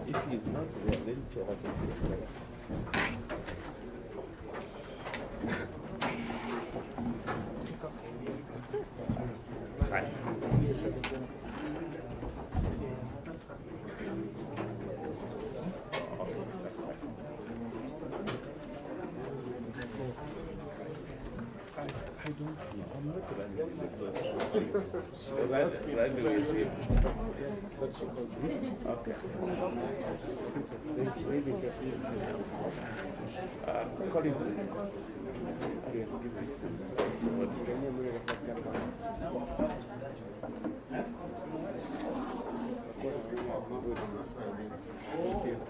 If he's not there, then you have to do it. I don't know. I'm not running because that's running with him. Such a positive. Okay. Maybe Collins. Yes, give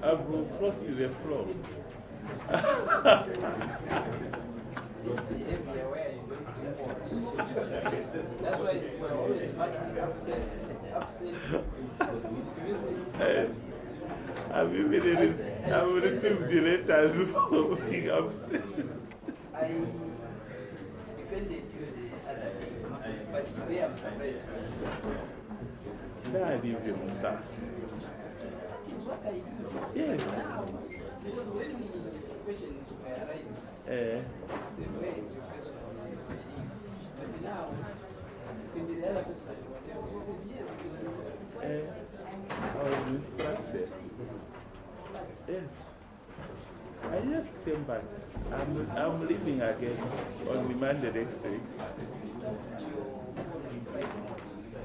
I've crossed to the floor. I've received the letters for being upset. I defended you the other day, but today I'm surprised. Now I leave him, sir. That is what I do. Yes. Now, because when the question arises, you say, where is your person? But now, when the other person, you said, yes. I was distracted. Yes. I just came back. I'm leaving again on the Monday next week.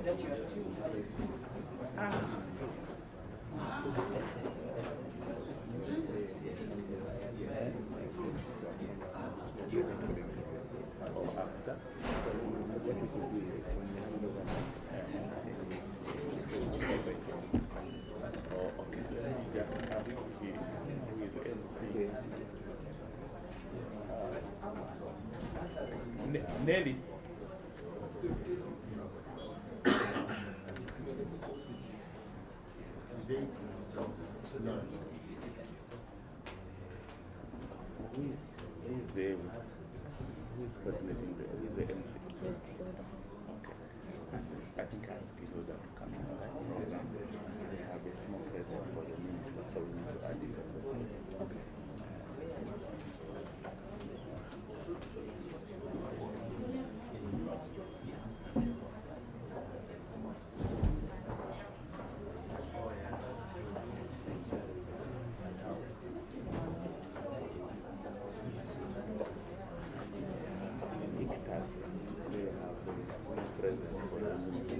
That you are still fighting. Or after. Oh, okay. Just ask him with NC. Nelly. Who is coordinating the MC? Okay. I think I scheduled them to come in, right? They have a small present for the minister, so we need to add it. Okay. ICTAZ, they have a small present for the minister.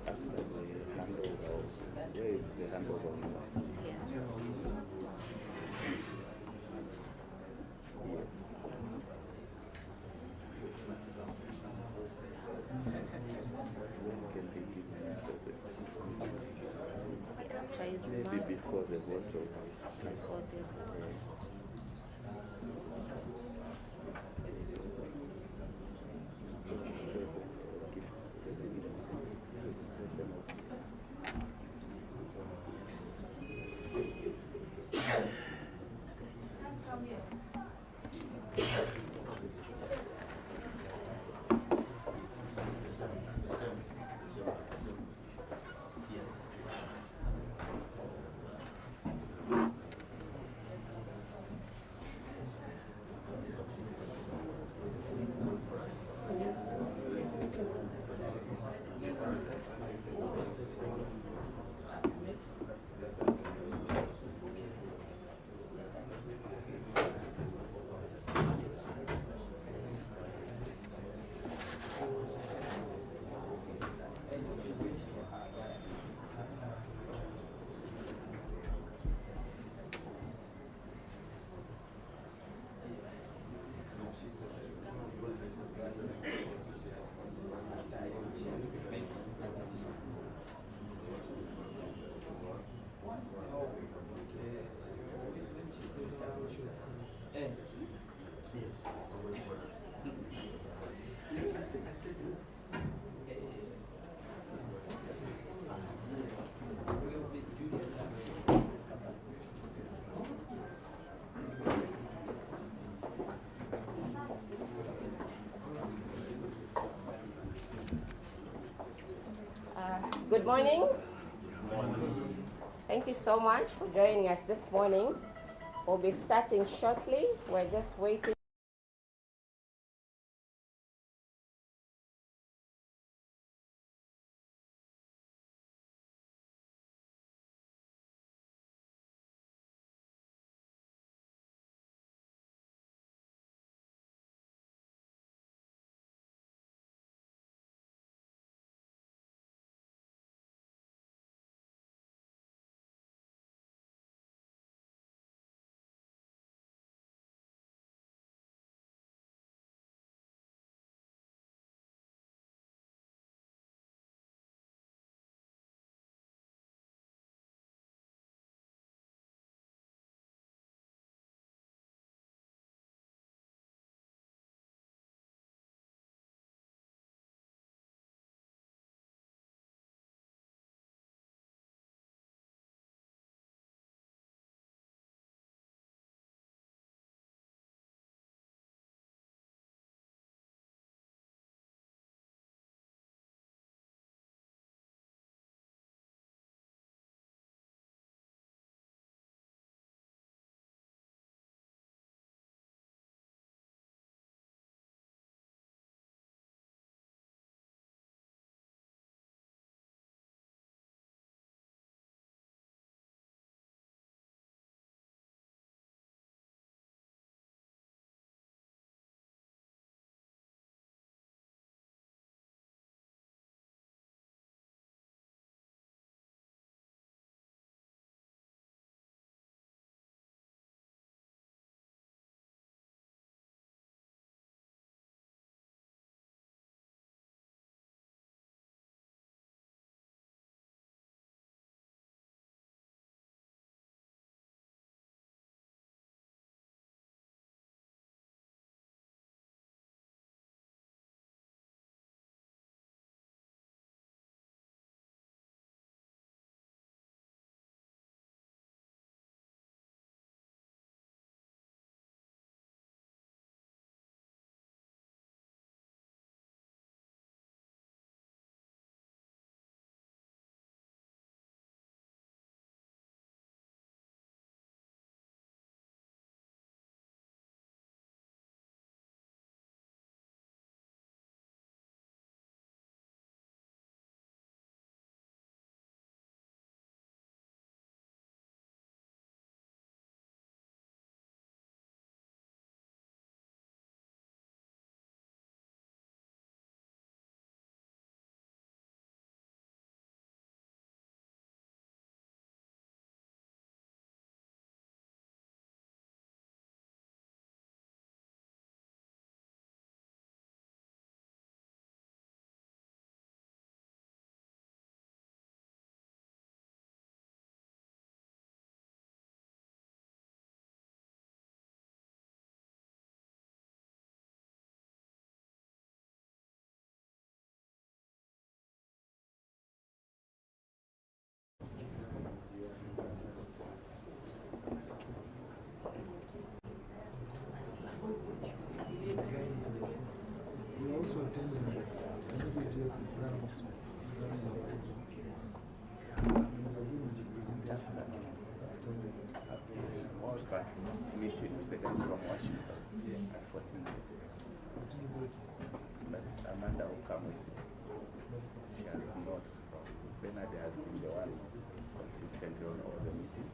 After the handover, where is the handover? Maybe before the vote before this. Good morning. Thank you so much for joining us this morning. We'll be starting shortly. We're just waiting. Meeting with the guy from Washington at 14. But Amanda will come with me. She has notes. Bernard has been the one consistently on all the meetings.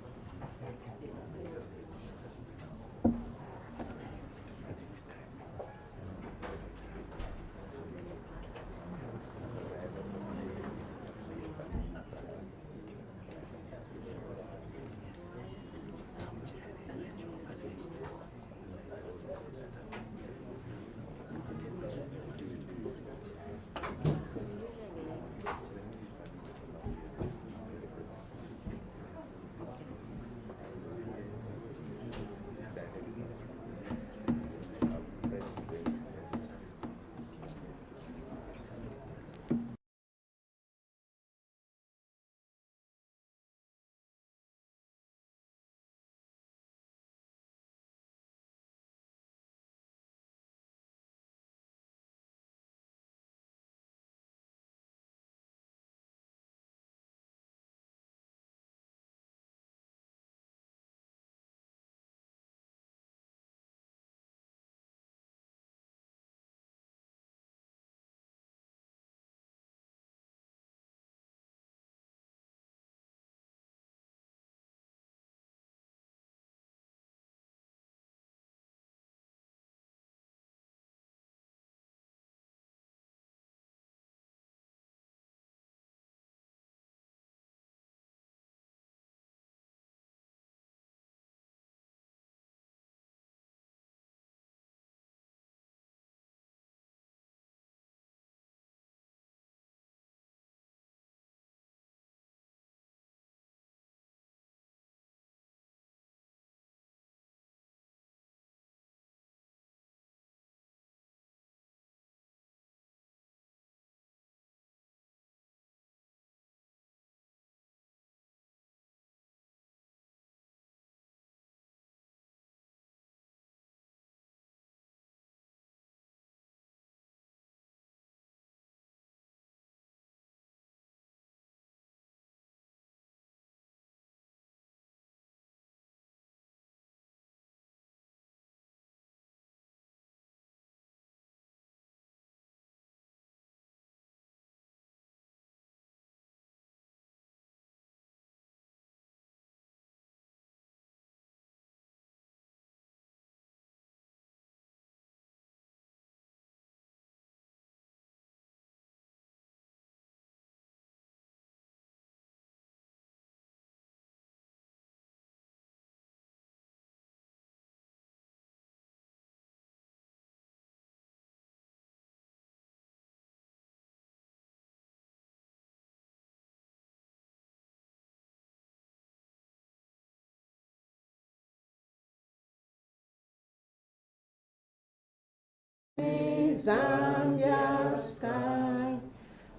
Zambia sky,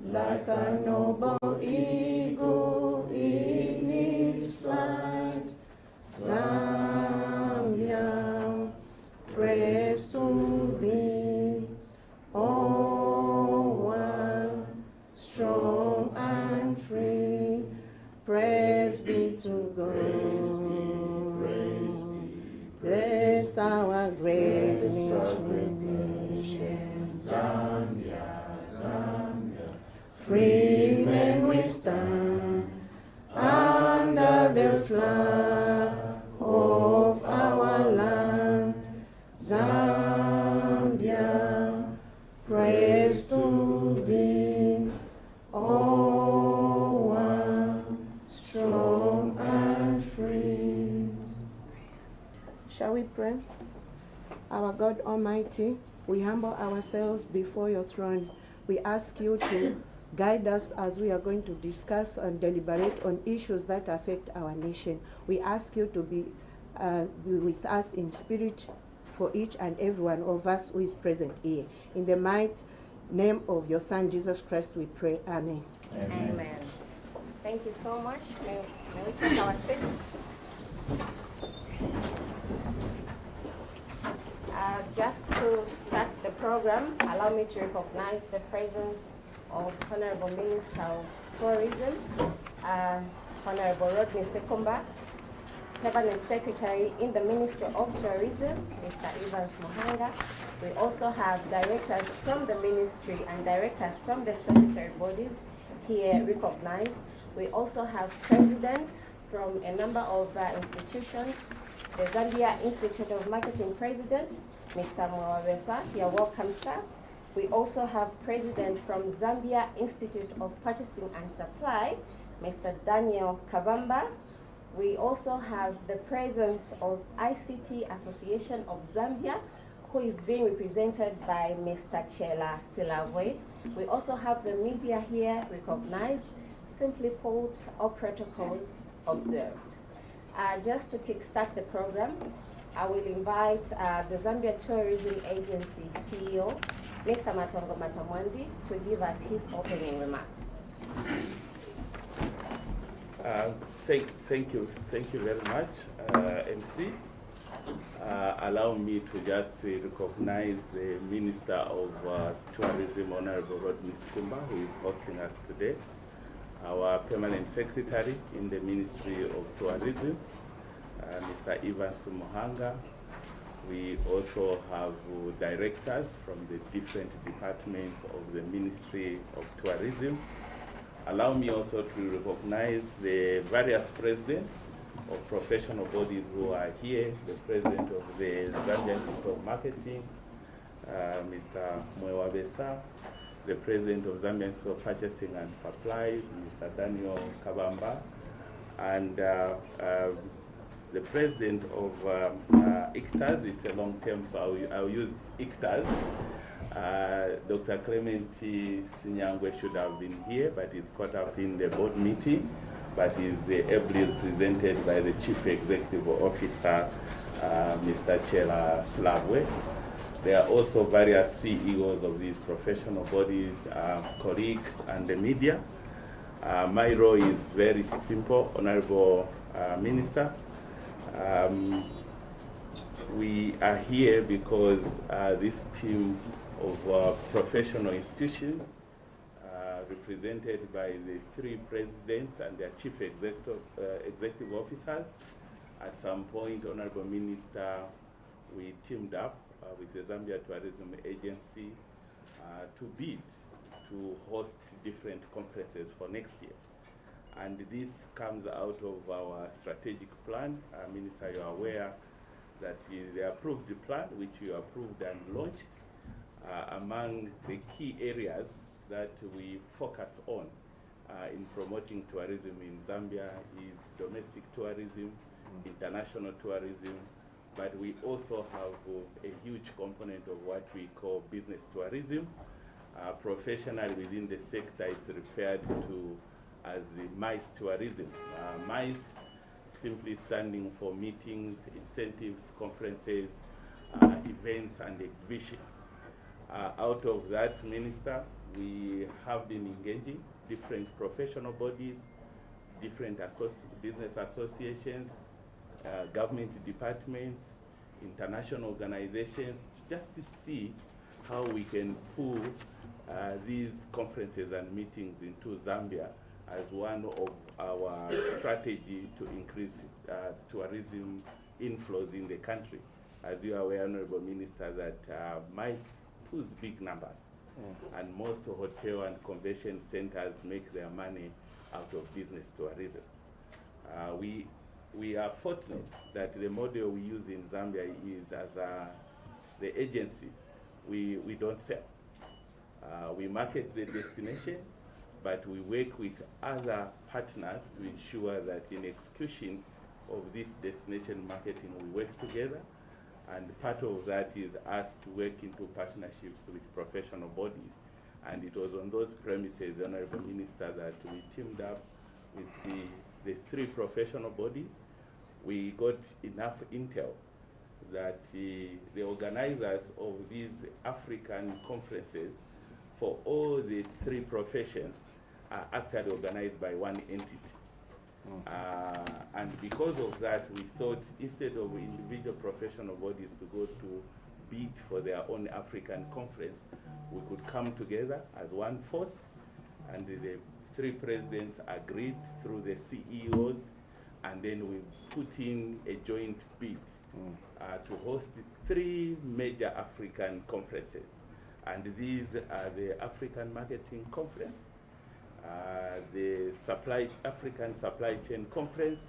like a noble eagle in its flight. Zambia, praise to thee, oh one, strong and free. Praise be to God. Bless our great nation. Zambia, Zambia. Free men we stand under the flag of our land. Zambia, praise to thee, oh one, strong and free. Shall we pray? Our God Almighty, we humble ourselves before your throne. We ask you to guide us as we are going to discuss and deliberate on issues that affect our nation. We ask you to be with us in spirit for each and every one of us who is present here. In the mighty name of your Son, Jesus Christ, we pray. Amen. Amen. Amen. Thank you so much. May we take our seats? Just to start the program, allow me to recognize the presence of Honorable Minister of Tourism, Honorable Rodney Sikumba, Permanent Secretary in the Ministry of Tourism, Mr. Evans Mohanga. We also have directors from the ministry and directors from the statutory bodies here recognized. We also have presidents from a number of institutions. The Zambia Institute of Marketing President, Mr. Mwawesa, you're welcome, sir. We also have President from Zambia Institute of Purchasing and Supply, Mr. Daniel Kabamba. We also have the presence of ICT Association of Zambia, who is being represented by Mr. Chela Silavwe. We also have the media here recognized. Simply put, all protocols observed. Just to kickstart the program, I will invite the Zambia Tourism Agency CEO, Mr. Matongo Matamwandi, to give us his opening remarks. Thank you very much, MC. Allow me to just recognize the Minister of Tourism, Honorable Rodney Sikumba, who is hosting us today. Our Permanent Secretary in the Ministry of Tourism, Mr. Evans Mohanga. We also have directors from the different departments of the Ministry of Tourism. Allow me also to recognize the various presidents of professional bodies who are here. The president of the Zambia Institute of Marketing, Mr. Mwewabesa, the president of Zambia Institute of Purchasing and Supplies, Mr. Daniel Kabamba, and the president of ICTAZ. It's a long term, so I'll use ICTAZ. Dr. Clementi Sinyangwe should have been here, but he's caught up in the board meeting, but is ably represented by the Chief Executive Officer, Mr. Chela Silavwe. There are also various CEOs of these professional bodies, colleagues, and the media. My role is very simple, Honorable Minister. We are here because this team of professional institutions, represented by the three presidents and their chief executive officers, at some point, Honorable Minister, we teamed up with the Zambia Tourism Agency to bid to host different conferences for next year. And this comes out of our strategic plan. Minister, you are aware that they approved the plan, which you approved and launched. Among the key areas that we focus on in promoting tourism in Zambia is domestic tourism, international tourism, but we also have a huge component of what we call business tourism. Professionally within the sector, it's referred to as the MICE tourism. MICE simply standing for meetings, incentives, conferences, events, and exhibitions. Out of that, Minister, we have been engaging different professional bodies, different business associations, government departments, international organizations, just to see how we can pull these conferences and meetings into Zambia as one of our strategy to increase tourism inflows in the country. As you are aware, Honorable Minister, that MICE pulls big numbers, and most hotel and convention centers make their money out of business tourism. We are fortunate that the model we use in Zambia is as the agency. We don't sell. We market the destination, but we work with other partners to ensure that in execution of this destination marketing, we work together. And part of that is us to work into partnerships with professional bodies. And it was on those premises, Honorable Minister, that we teamed up with the three professional bodies. We got enough intel that the organizers of these African conferences for all the three professions are actually organized by one entity. And because of that, we thought instead of individual professional bodies to go to bid for their own African conference, we could come together as one force, and the three presidents agreed through the CEOs, and then we put in a joint bid to host three major African conferences. And these are the African Marketing Conference, the African Supply Chain Conference,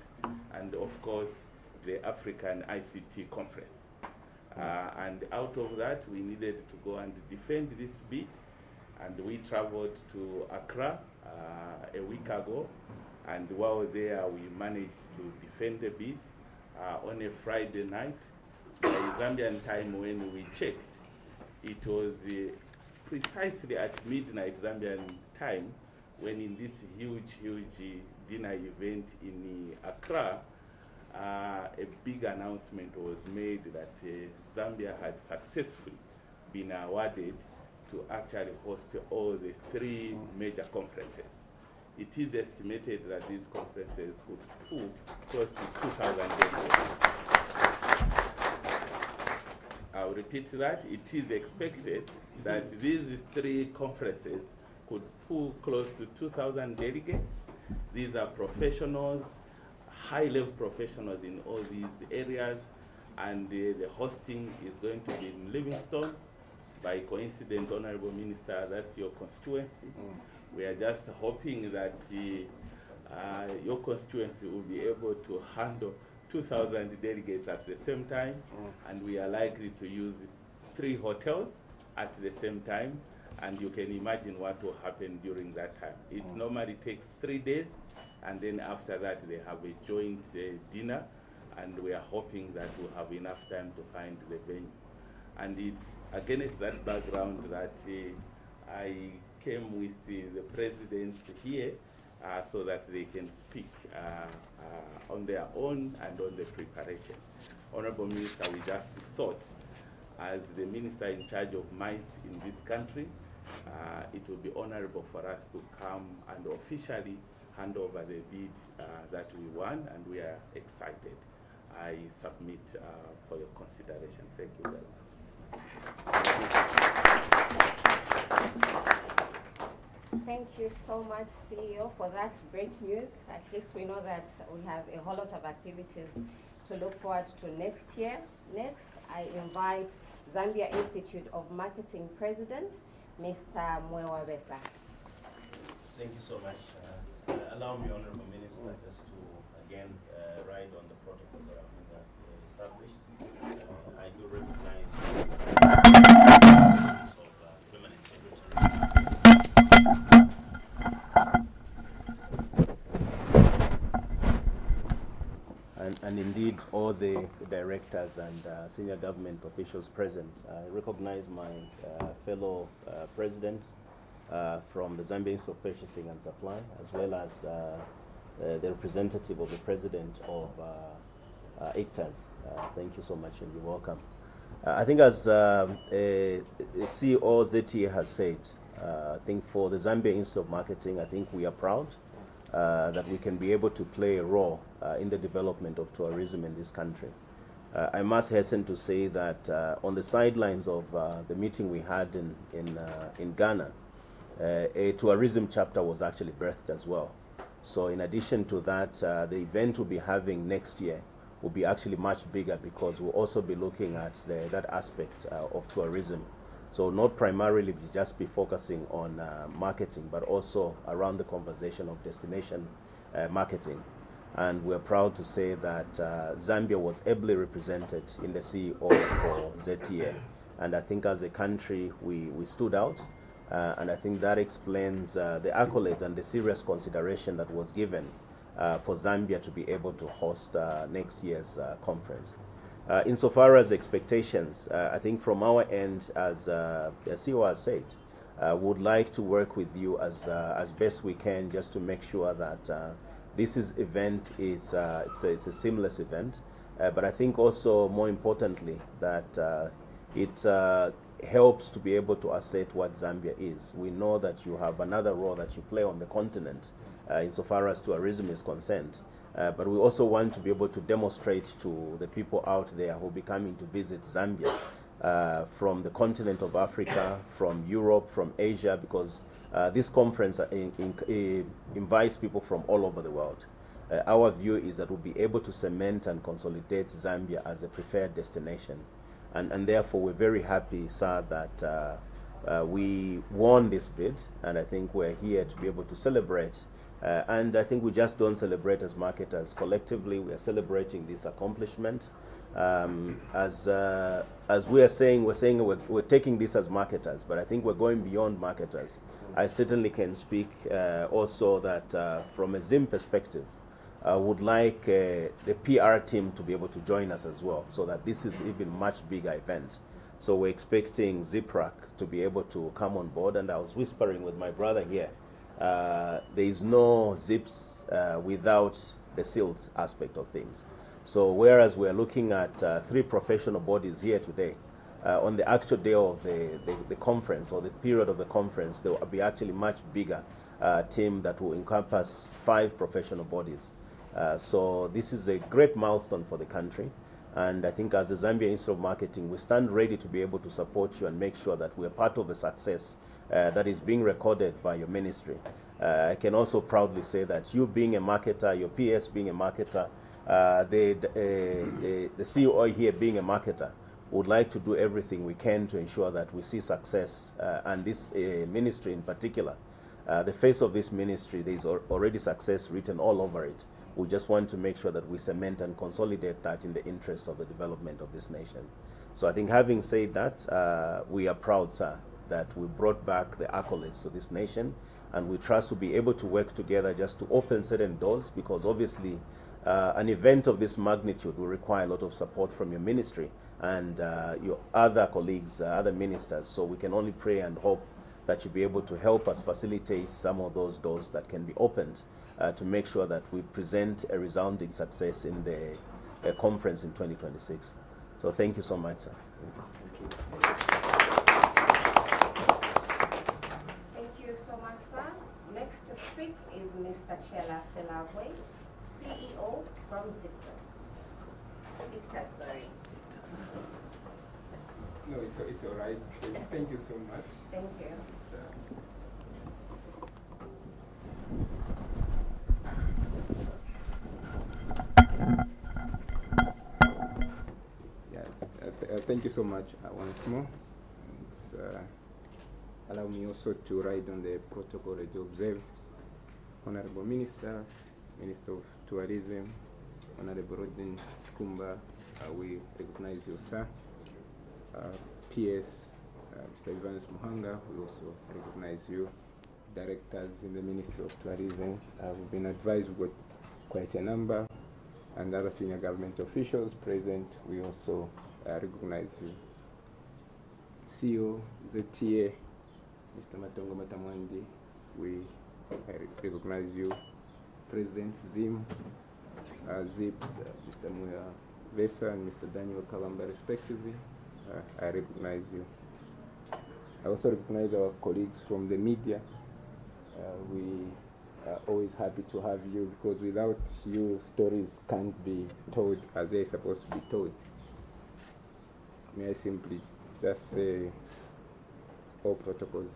and of course, the African ICT Conference. And out of that, we needed to go and defend this bid, and we traveled to Accra a week ago, and while there, we managed to defend the bid on a Friday night. By Zambian time, when we checked, it was precisely at midnight Zambian time, when in this huge dinner event in Accra, a big announcement was made that Zambia had successfully been awarded to actually host all the three major conferences. It is estimated that these conferences would pull close to 2,000 delegates. I'll repeat that. It is expected that these three conferences could pull close to 2,000 delegates. These are professionals, high-level professionals in all these areas, and the hosting is going to be in Livingstone. By coincidence, Honorable Minister, that's your constituency. We are just hoping that your constituency will be able to handle 2,000 delegates at the same time, and we are likely to use 3 hotels at the same time, and you can imagine what will happen during that time. It normally takes 3 days, and then after that they have a joint dinner, and we are hoping that we'll have enough time to find the venue. And it's against that background that I came with the presidents here so that they can speak on their own and on the preparation. Honorable Minister, we just thought, as the minister in charge of MICE in this country, it would be honorable for us to come and officially hand over the bid that we won, and we are excited. I submit for your consideration. Thank you very much. Thank you so much, CEO, for that great news. At least we know that we have a whole lot of activities to look forward to next year. Next, I invite Zambia Institute of Marketing President, Mr. Mwewabesa. Thank you so much. Allow me, Honorable Minister, just to again ride on the protocols that have been established. I do recognize the presence of the Permanent Secretary. And indeed, all the directors and senior government officials present. I recognize my fellow presidents from the Zambia Institute of Purchasing and Supply, as well as the representative of the president of ICTAZ. Thank you so much, and you're welcome. I think as CEO ZTA has said, I think for the Zambia Institute of Marketing, I think we are proud that we can be able to play a role in the development of tourism in this country. I must hasten to say that on the sidelines of the meeting we had in Ghana, a tourism chapter was actually birthed as well. So in addition to that, the event we'll be having next year will be actually much bigger because we'll also be looking at that aspect of tourism. So not primarily just be focusing on marketing, but also around the conversation of destination marketing. And we're proud to say that Zambia was ably represented in the CEO for ZTA. And I think as a country, we stood out. And I think that explains the accolades and the serious consideration that was given for Zambia to be able to host next year's conference. Insofar as expectations, I think from our end, as the CEO has said, would like to work with you as best we can just to make sure that this event is it's a seamless event. But I think also more importantly that it helps to be able to assert what Zambia is. We know that you have another role that you play on the continent insofar as tourism is concerned. But we also want to be able to demonstrate to the people out there who will be coming to visit Zambia from the continent of Africa, from Europe, from Asia, because this conference invites people from all over the world. Our view is that we'll be able to cement and consolidate Zambia as a preferred destination. And therefore, we're very happy, sir, that we won this bid, and I think we're here to be able to celebrate. And I think we just don't celebrate as marketers. Collectively, we are celebrating this accomplishment. As we are saying, we're taking this as marketers, but I think we're going beyond marketers. I certainly can speak also that from a Zim perspective, I would like the PR team to be able to join us as well, so that this is even much bigger event. So we're expecting ZIPRAC to be able to come on board, and I was whispering with my brother here, there is no zips without the SILT aspect of things. So whereas we're looking at 3 professional bodies here today, on the actual day of the conference or the period of the conference, there will be actually much bigger team that will encompass 5 professional bodies. So this is a great milestone for the country. And I think as the Zambia Institute of Marketing, we stand ready to be able to support you and make sure that we're part of the success that is being recorded by your ministry. I can also proudly say that you being a marketer, your PS being a marketer, the CEO here being a marketer, would like to do everything we can to ensure that we see success. And this ministry in particular, the face of this ministry, there is already success written all over it. We just want to make sure that we cement and consolidate that in the interest of the development of this nation. So I think having said that, we are proud, sir, that we brought back the accolades to this nation, and we trust we'll be able to work together just to open certain doors, because obviously an event of this magnitude will require a lot of support from your ministry and your other colleagues, other ministers. So we can only pray and hope that you'll be able to help us facilitate some of those doors that can be opened to make sure that we present a resounding success in the conference in 2026. So thank you so much, sir. Thank you so much, sir. Next to speak is Mr. Chela Selagwe, CEO from ICTAZ, sorry. No, it's all right. Thank you so much. Thank you. Thank you so much once more. Allow me also to ride on the protocol to observe. Honorable Minister, Minister of Tourism, Honorable Rodney Sikumba, we recognize you, sir. PS, Mr. Evans Muhanga, we also recognize you. Directors in the Ministry of Tourism, we've been advised we've got quite a number, and other senior government officials present, we also recognize you. CEO, ZTA, Mr. Matongo Matamwandi, we recognize you. President Zim, ZIPS, Mr. Muya Vesa and Mr. Daniel Kalamba respectively, I recognize you. I also recognize our colleagues from the media. We are always happy to have you, because without you, stories can't be told as they're supposed to be told. May I simply just say all protocols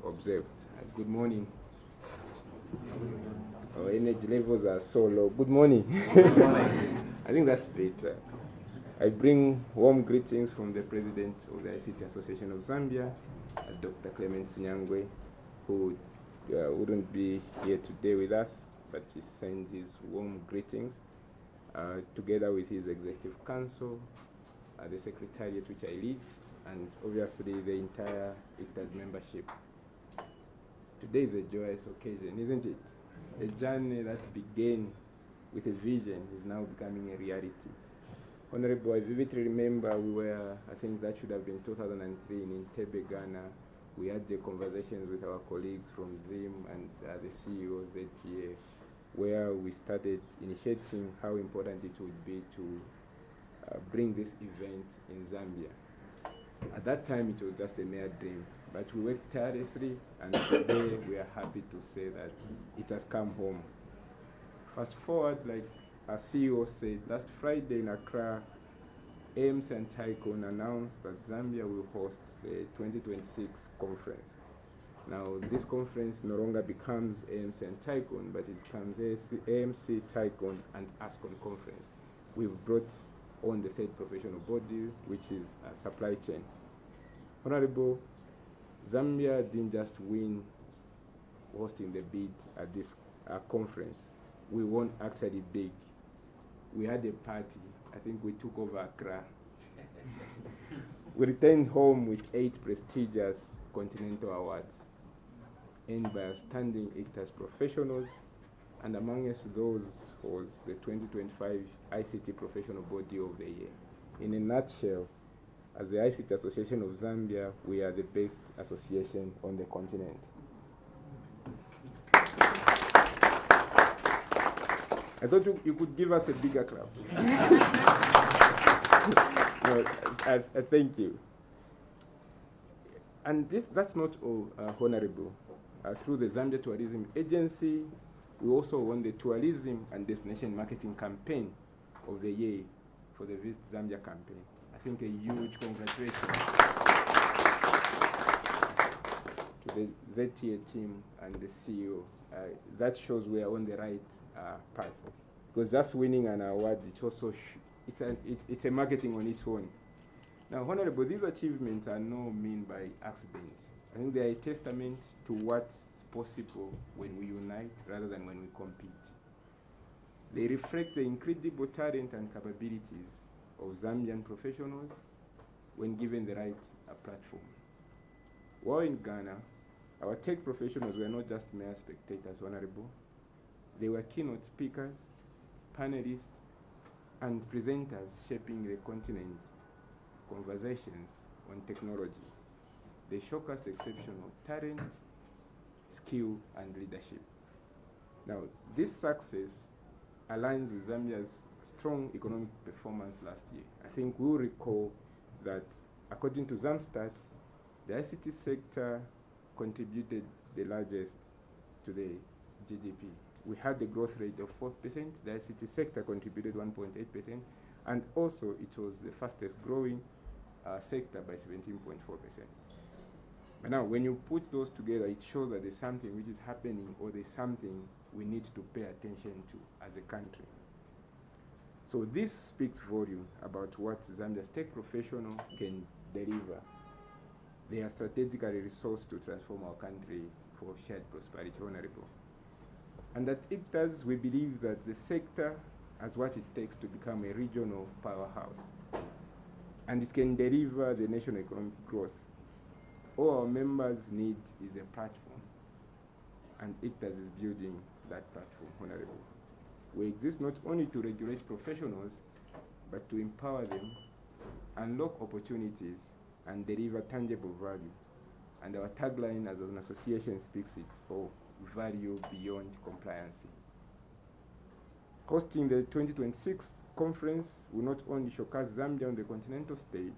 observed. Good morning. Our energy levels are so low. Good morning. I think that's better. I bring warm greetings from the President of the ICT Association of Zambia, Dr. Clement Sinyangwe, who wouldn't be here today with us, but he sends his warm greetings, together with his Executive Council, the Secretariat which I lead, and obviously the entire ICTAZ membership. Today is a joyous occasion, isn't it? A journey that began with a vision is now becoming a reality. Honorable, I vividly remember we were, I think that should have been 2003 in Entebbe, Ghana. We had the conversations with our colleagues from ZIM and the CEO of ZTA, where we started initiating how important it would be to bring this event in Zambia. At that time, it was just a mere dream, but we worked tirelessly, and today we are happy to say that it has come home. Fast forward, like our CEO said, last Friday in Accra, AMC and Tycoon announced that Zambia will host the 2026 conference. Now, this conference no longer becomes AMC and Tycoon, but it becomes AMC, Tycoon, and ASCON conference. We've brought on the third professional body, which is supply chain. Honorable, Zambia didn't just win hosting the bid at this conference. We won actually big. We had a party. I think we took over Accra. We returned home with 8 prestigious continental awards, earned by outstanding ICTAZ professionals, and amongst those was the 2025 ICT Professional Body of the Year. In a nutshell, as the ICT Association of Zambia, we are the best association on the continent. I thought you could give us a bigger clap. No, I thank you. And that's not all, Honorable. Through the Zambia Tourism Agency, we also won the Tourism and Destination Marketing Campaign of the Year for the Visit Zambia campaign. I think a huge congratulations to the ZTA team and the CEO. That shows we are on the right path. Because just winning an award, it's also it's a marketing on its own. Now, Honorable, these achievements are no mean by accident. I think they are a testament to what's possible when we unite rather than when we compete. They reflect the incredible talent and capabilities of Zambian professionals when given the right platform. While in Ghana, our tech professionals were not just mere spectators, Honorable. They were keynote speakers, panelists, and presenters shaping the continent's conversations on technology. They showcased exceptional talent, skill, and leadership. Now, this success aligns with Zambia's strong economic performance last year. I think we'll recall that according to ZamStats, the ICT sector contributed the largest to the GDP. We had a growth rate of 4%, the ICT sector contributed 1.8%, and also it was the fastest growing sector by 17.4%. But now, when you put those together, it shows that there's something which is happening, or there's something we need to pay attention to as a country. So this speaks volume about what Zambia's tech professional can deliver. They are strategically resourced to transform our country for shared prosperity, Honorable. And at ICTAZ, we believe that the sector has what it takes to become a regional powerhouse. And it can deliver the national economic growth. All our members need is a platform. And ICTAZ is building that platform, Honorable. We exist not only to regulate professionals, but to empower them, unlock opportunities, and deliver tangible value. And our tagline as an association speaks it all: value beyond compliance. Hosting the 2026 conference will not only showcase Zambia on the continental stage,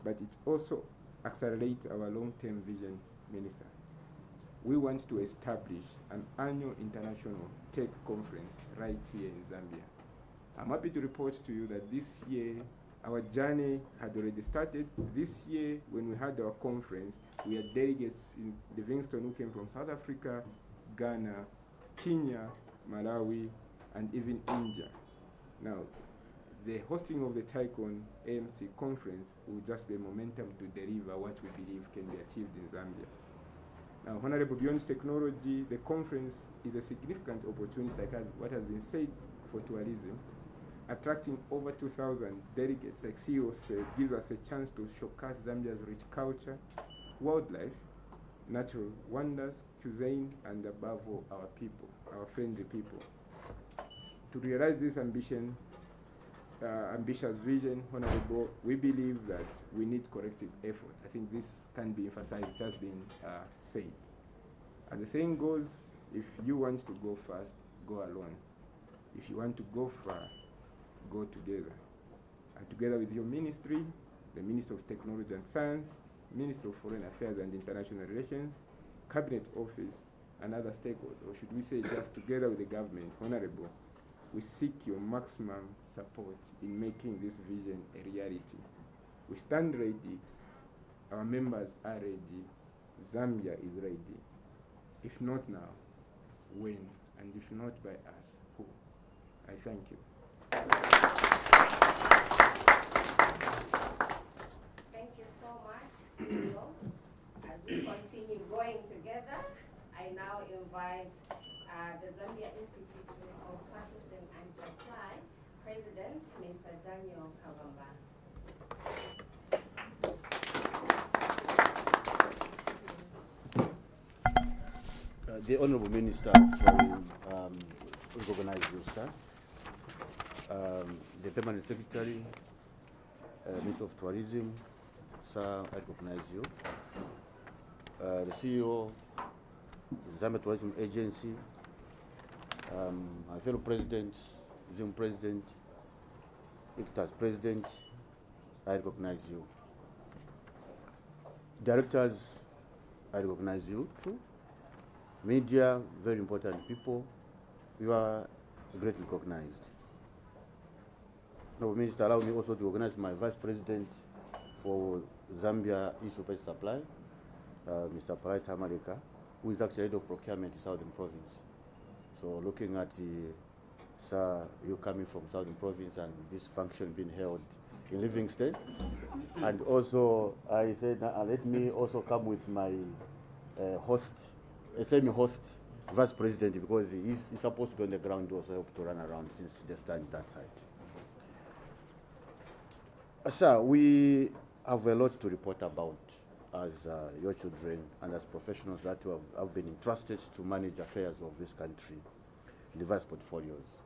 but it also accelerates our long-term vision, Minister. We want to establish an annual international tech conference right here in Zambia. I'm happy to report to you that this year, our journey had already started. This year, when we had our conference, we had delegates in Livingston who came from South Africa, Ghana, Kenya, Malawi, and even India. Now, the hosting of the TICON AMC conference will just be a momentum to deliver what we believe can be achieved in Zambia. Now, Honorable, beyond technology, the conference is a significant opportunity, like what has been said, for tourism. Attracting over 2,000 delegates, like CEO said, gives us a chance to showcase Zambia's rich culture, wildlife, natural wonders, cuisine, and above all, our people, our friendly people. To realize this ambitious vision, Honorable, we believe that we need collective effort. I think this can be emphasized, it has been said. As the saying goes, if you want to go fast, go alone. If you want to go far, go together. And together with your ministry, the Minister of Technology and Science, Minister of Foreign Affairs and International Relations, Cabinet Office, and other stakeholders, or should we say just together with the government, Honorable, we seek your maximum support in making this vision a reality. We stand ready, our members are ready, Zambia is ready. If not now, when? And if not by us, who? I thank you. Thank you so much, CEO. As we continue going together, I now invite the Zambia Institute of Purchasing and Supply President, Mr. Daniel Kavamba. The Honorable Minister of Tourism recognize you, sir. The Permanent Secretary, Minister of Tourism, sir, I recognize you. The CEO, the Zambia Tourism Agency, my fellow presidents, Zoom President, ICTAZ President, I recognize you. Directors, I recognize you too. Media, very important people, you are greatly recognized. Now, Minister, allow me also to recognize my Vice President for Zambia Issue Purchase Supply, Mr. Parai Tamarika, who is actually head of procurement in Southern Province. So looking at sir, you coming from Southern Province and this function being held in Livingston. And also, I said, let me also come with my semi-host Vice President, because he's supposed to be on the ground to also help to run around since they stand that side. Sir, we have a lot to report about as your children and as professionals that have been entrusted to manage affairs of this country in diverse portfolios.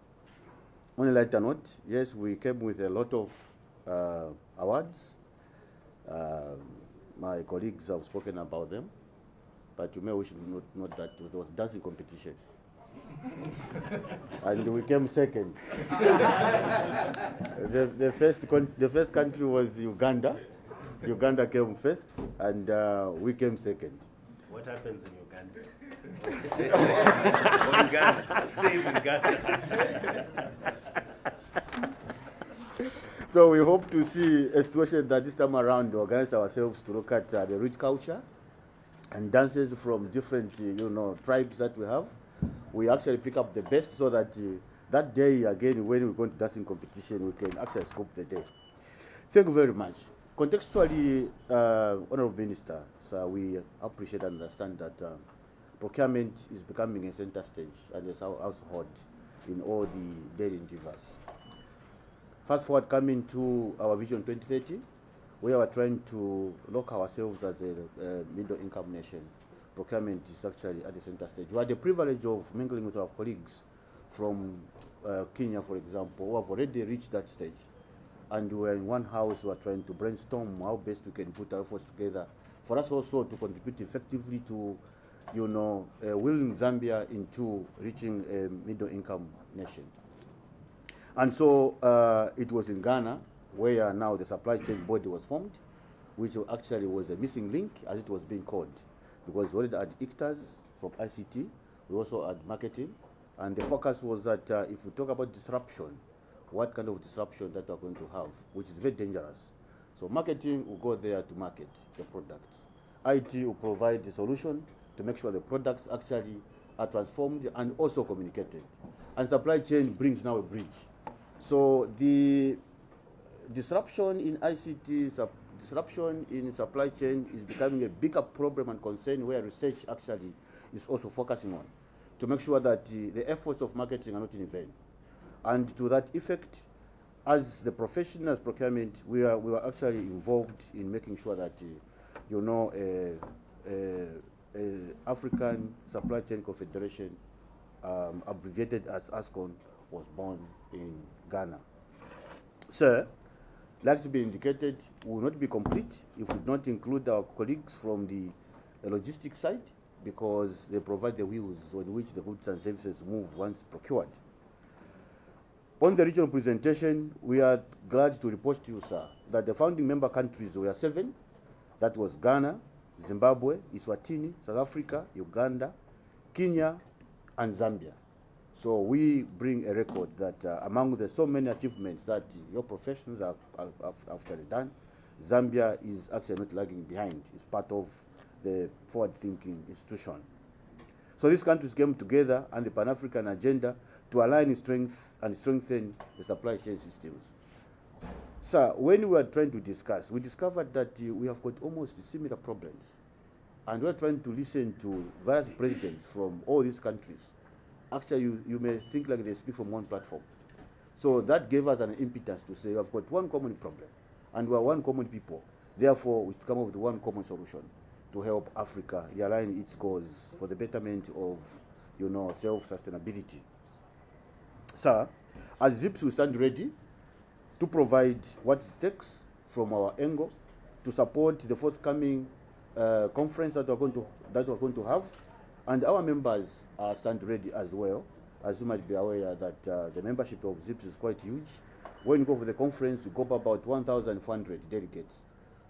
On a lighter note, yes, we came with a lot of awards. My colleagues have spoken about them, but you may wish to note that there was dancing competition. And we came second. The first country was Uganda. Uganda came first, and we came second. What happens in Uganda? Or Uganda stays in Uganda. So we hope to see a situation that this time around we organize ourselves to look at the rich culture and dances from different, tribes that we have. We actually pick up the best so that that day again, when we go to dancing competition, we can actually scope the day. Thank you very much. Contextually, Honorable Minister, so we appreciate and understand that procurement is becoming a center stage and a household in all the daily endeavors. Fast forward coming to our Vision 2030, we are trying to lock ourselves as a middle-income nation. Procurement is actually at the center stage. We had the privilege of mingling with our colleagues from Kenya, for example, who have already reached that stage. And we're in one house, we are trying to brainstorm how best we can put our efforts together for us also to contribute effectively to, willing Zambia into reaching a middle-income nation. And so it was in Ghana where now the supply chain body was formed, which actually was a missing link, as it was being called, because we already had ICTAZ from ICT, we also had marketing, and the focus was that if we talk about disruption, what kind of disruption that we're going to have, which is very dangerous. So marketing will go there to market the products. IT will provide the solution to make sure the products actually are transformed and also communicated. And supply chain brings now a bridge. So the disruption in ICT, disruption in supply chain is becoming a bigger problem and concern where research actually is also focusing on to make sure that the efforts of marketing are not in vain. And to that effect, as the professionals procurement, we were actually involved in making sure that, African Supply Chain Confederation, abbreviated as ASCON, was born in Ghana. Sir, like to be indicated, we will not be complete if we don't include our colleagues from the logistics side, because they provide the wheels on which the goods and services move once procured. On the regional presentation, we are glad to report to you, sir, that the founding member countries were 7. That was Ghana, Zimbabwe, Eswatini, South Africa, Uganda, Kenya, and Zambia. So we bring a record that among the so many achievements that your professionals have actually done, Zambia is actually not lagging behind. It's part of the forward-thinking institution. So these countries came together on the Pan-African agenda to align strength and strengthen the supply chain systems. Sir, when we were trying to discuss, we discovered that we have got almost similar problems. And we're trying to listen to various presidents from all these countries. Actually, you may think like they speak from one platform. So that gave us an impetus to say, we have got one common problem, and we are one common people. Therefore, we should come up with one common solution to help Africa realign its goals for the betterment of, self-sustainability. Sir, as ZIPS, we stand ready to provide what it takes from our angle to support the forthcoming conference that we're going to have, and our members stand ready as well. As you might be aware that the membership of ZIPS is quite huge. When you go for the conference, we go for about 1,400 delegates.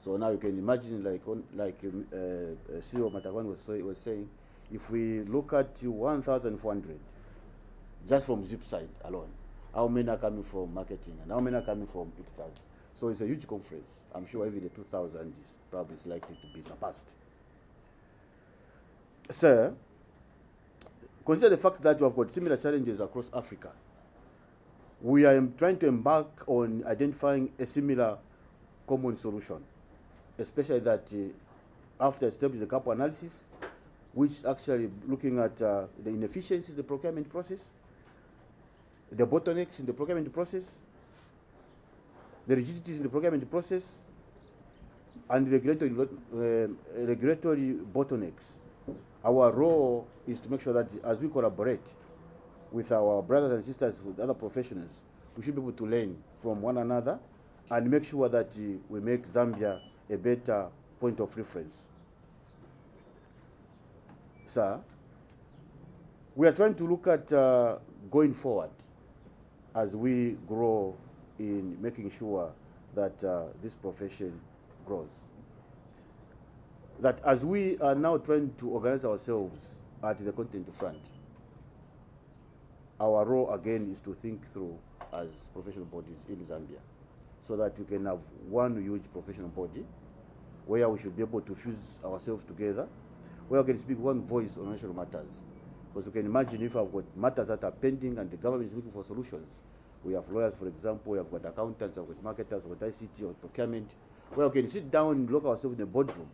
So now you can imagine, like CEO Matavan was saying, if we look at 1,400 just from ZIP side alone, how many are coming from marketing and how many are coming from ICTAZ? So it's a huge conference. I'm sure even the 2,000 is probably likely to be surpassed. Sir, consider the fact that we have got similar challenges across Africa. We are trying to embark on identifying a similar common solution, especially that after establishing the gap analysis, which actually looking at the inefficiencies in the procurement process, the bottlenecks in the procurement process, the rigidities in the procurement process, and regulatory bottlenecks. Our role is to make sure that as we collaborate with our brothers and sisters, with other professionals, we should be able to learn from one another and make sure that we make Zambia a better point of reference. Sir, we are trying to look at going forward as we grow in making sure that this profession grows. That as we are now trying to organize ourselves at the content front, our role again is to think through as professional bodies in Zambia, so that we can have one huge professional body where we should be able to fuse ourselves together, where we can speak one voice on national matters. Because you can imagine if I've got matters that are pending and the government is looking for solutions. We have lawyers, for example, we have got accountants, we have got marketers, we have got ICT, or procurement, where we can sit down and look ourselves in a boardroom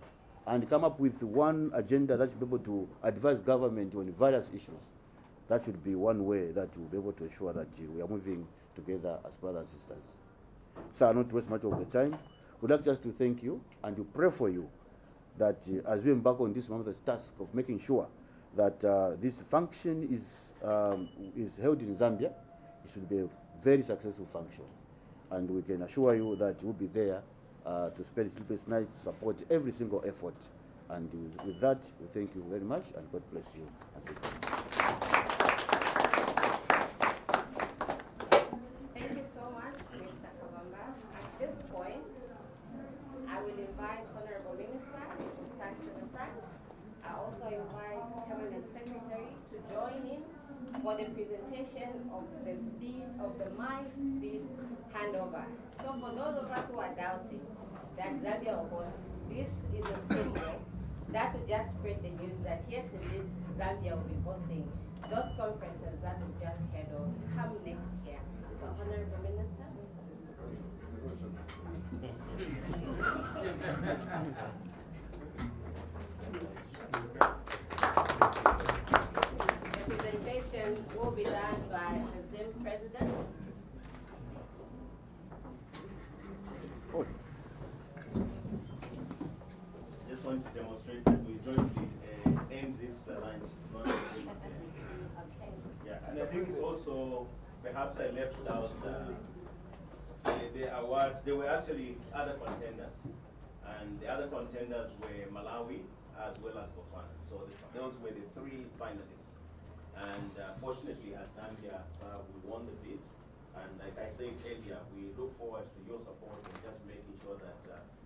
and come up with one agenda that should be able to advise government on various issues. That should be one way that we'll be able to ensure that we are moving together as brothers and sisters. So I'll not waste much of the time. We'd like just to thank you and to pray for you that as we embark on this marvelous task of making sure that this function is held in Zambia, it should be a very successful function. And we can assure you that we'll be there to spend sleepless nights to support every single effort. And with that, we thank you very much and God bless you. Thank you so much, Mr. Kavamba. At this point, I will invite also invite Permanent Secretary to join in for the presentation of the MICE bid handover. So for those of us who are doubting that Zambia will host, this is a symbol that will just spread the news that yes, indeed, Zambia will be hosting those conferences that we've just heard of come next year. So, Honorable Minister. The presentation will be done by the ZIM President. Just want to demonstrate that we jointly end this lunch. It's not a waste. Okay. Yeah, and I think it's also, perhaps I left out the award. There were actually other contenders, and the other contenders were Malawi as well as Botswana. So those were the three finalists. And fortunately, as Zambia, sir, we won the bid. And like I said earlier, we look forward to your support in just making sure that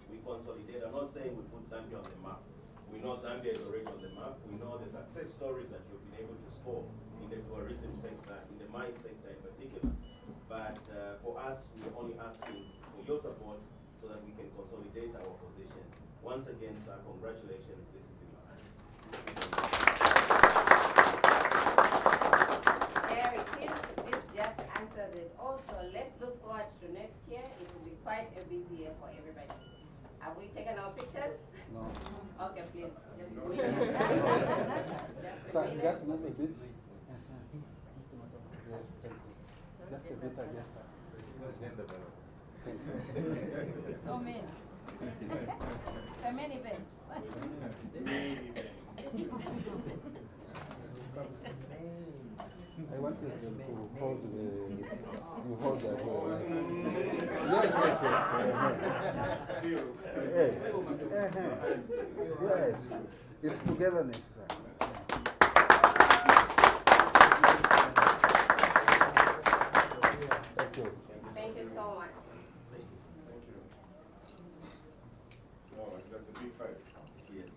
we consolidate. I'm not saying we put Zambia on the map. We know Zambia is already on the map. We know the success stories that you've been able to score in the tourism sector, in the mine sector in particular. But for us, we're only asking for your support so that we can consolidate our position. Once again, sir, congratulations. This is in your hands. There it is. This just answers it. Also, let's look forward to next year. It will be quite a busy year for everybody. Have we taken our pictures? No. Okay, please. Just a No. minute. Sorry, just move a bit. Yes, thank you. Just a bit again, sir. Thank you. So many. So many events. I wanted them to hold you hold as well. Yes. Yes. It's togetherness, sir. Thank you. Thank you so much. Oh, that's a big fight. Yes.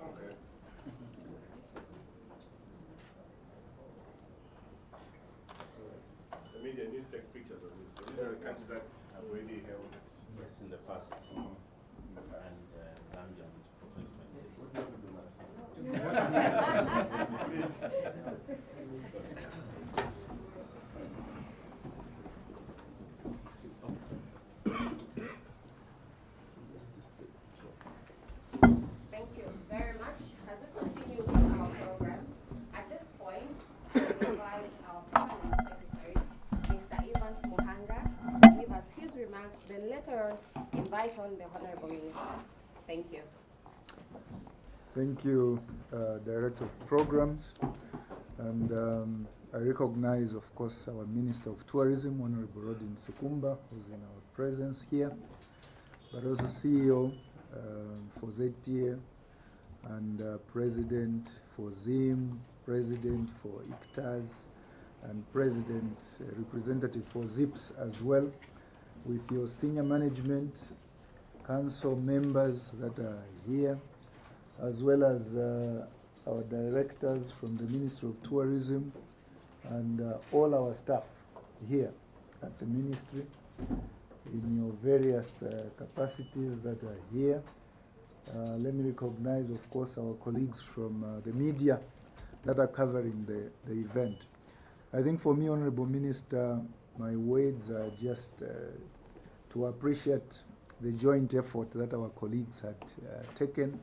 Okay. The media need to take pictures of this. So these are the countries that have already held it. Yes, in the past. And Zambia for 2026. Thank you very much. As we continue with our program, at this point, I invite our Permanent Secretary, Mr. Evans Muhanga, to give us his remarks, then later on, invite on the Honorable Ministers. Thank you. Thank you, Director of Programs. And I recognize, of course, our Minister of Tourism, Honorable Rodney Sikumba, who's in our presence here, but also CEO for ZTA, and President for ZIM, President for ICTAZ, and President, representative for ZIPS as well, with your senior management, council members that are here, as well as our directors from the Ministry of Tourism, and all our staff here at the ministry in your various capacities that are here. Let me recognize, of course, our colleagues from the media that are covering the event. I think for me, Honorable Minister, my words are just to appreciate the joint effort that our colleagues had taken,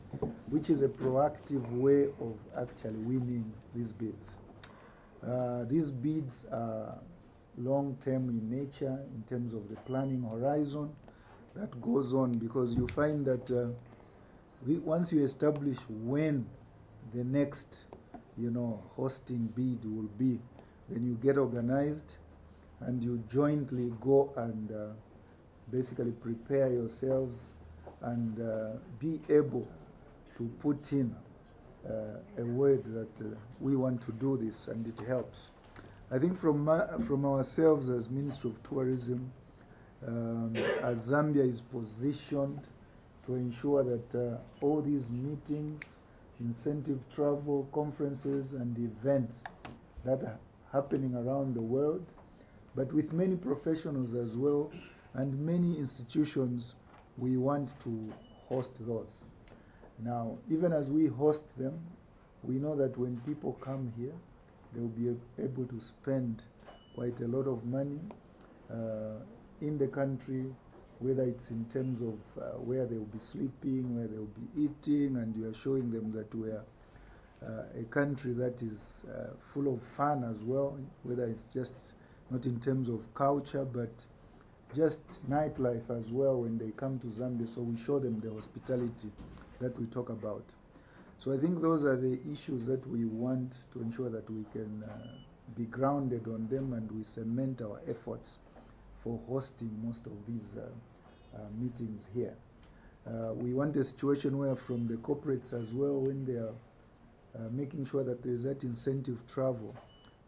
which is a proactive way of actually winning these bids. These bids are long-term in nature in terms of the planning horizon that goes on, because you find that once you establish when the next, hosting bid will be, then you get organized and you jointly go and basically prepare yourselves and be able to put in a word that we want to do this, and it helps. I think from ourselves as Ministry of Tourism, as Zambia is positioned to ensure that all these meetings incentive travel, conferences and events that are happening around the world, but with many professionals as well and many institutions, we want to host those. Now, even as we host them, we know that when people come here, they will be able to spend quite a lot of money in the country, whether it's in terms of where they will be sleeping, where they will be eating, and you are showing them that we are a country that is full of fun as well, whether it's just not in terms of culture, but just nightlife as well when they come to Zambia. So we show them the hospitality that we talk about. So I think those are the issues that we want to ensure that we can be grounded on them, and we cement our efforts for hosting most of these meetings here. We want a situation where from the corporates as well, when they are making sure that there is that incentive travel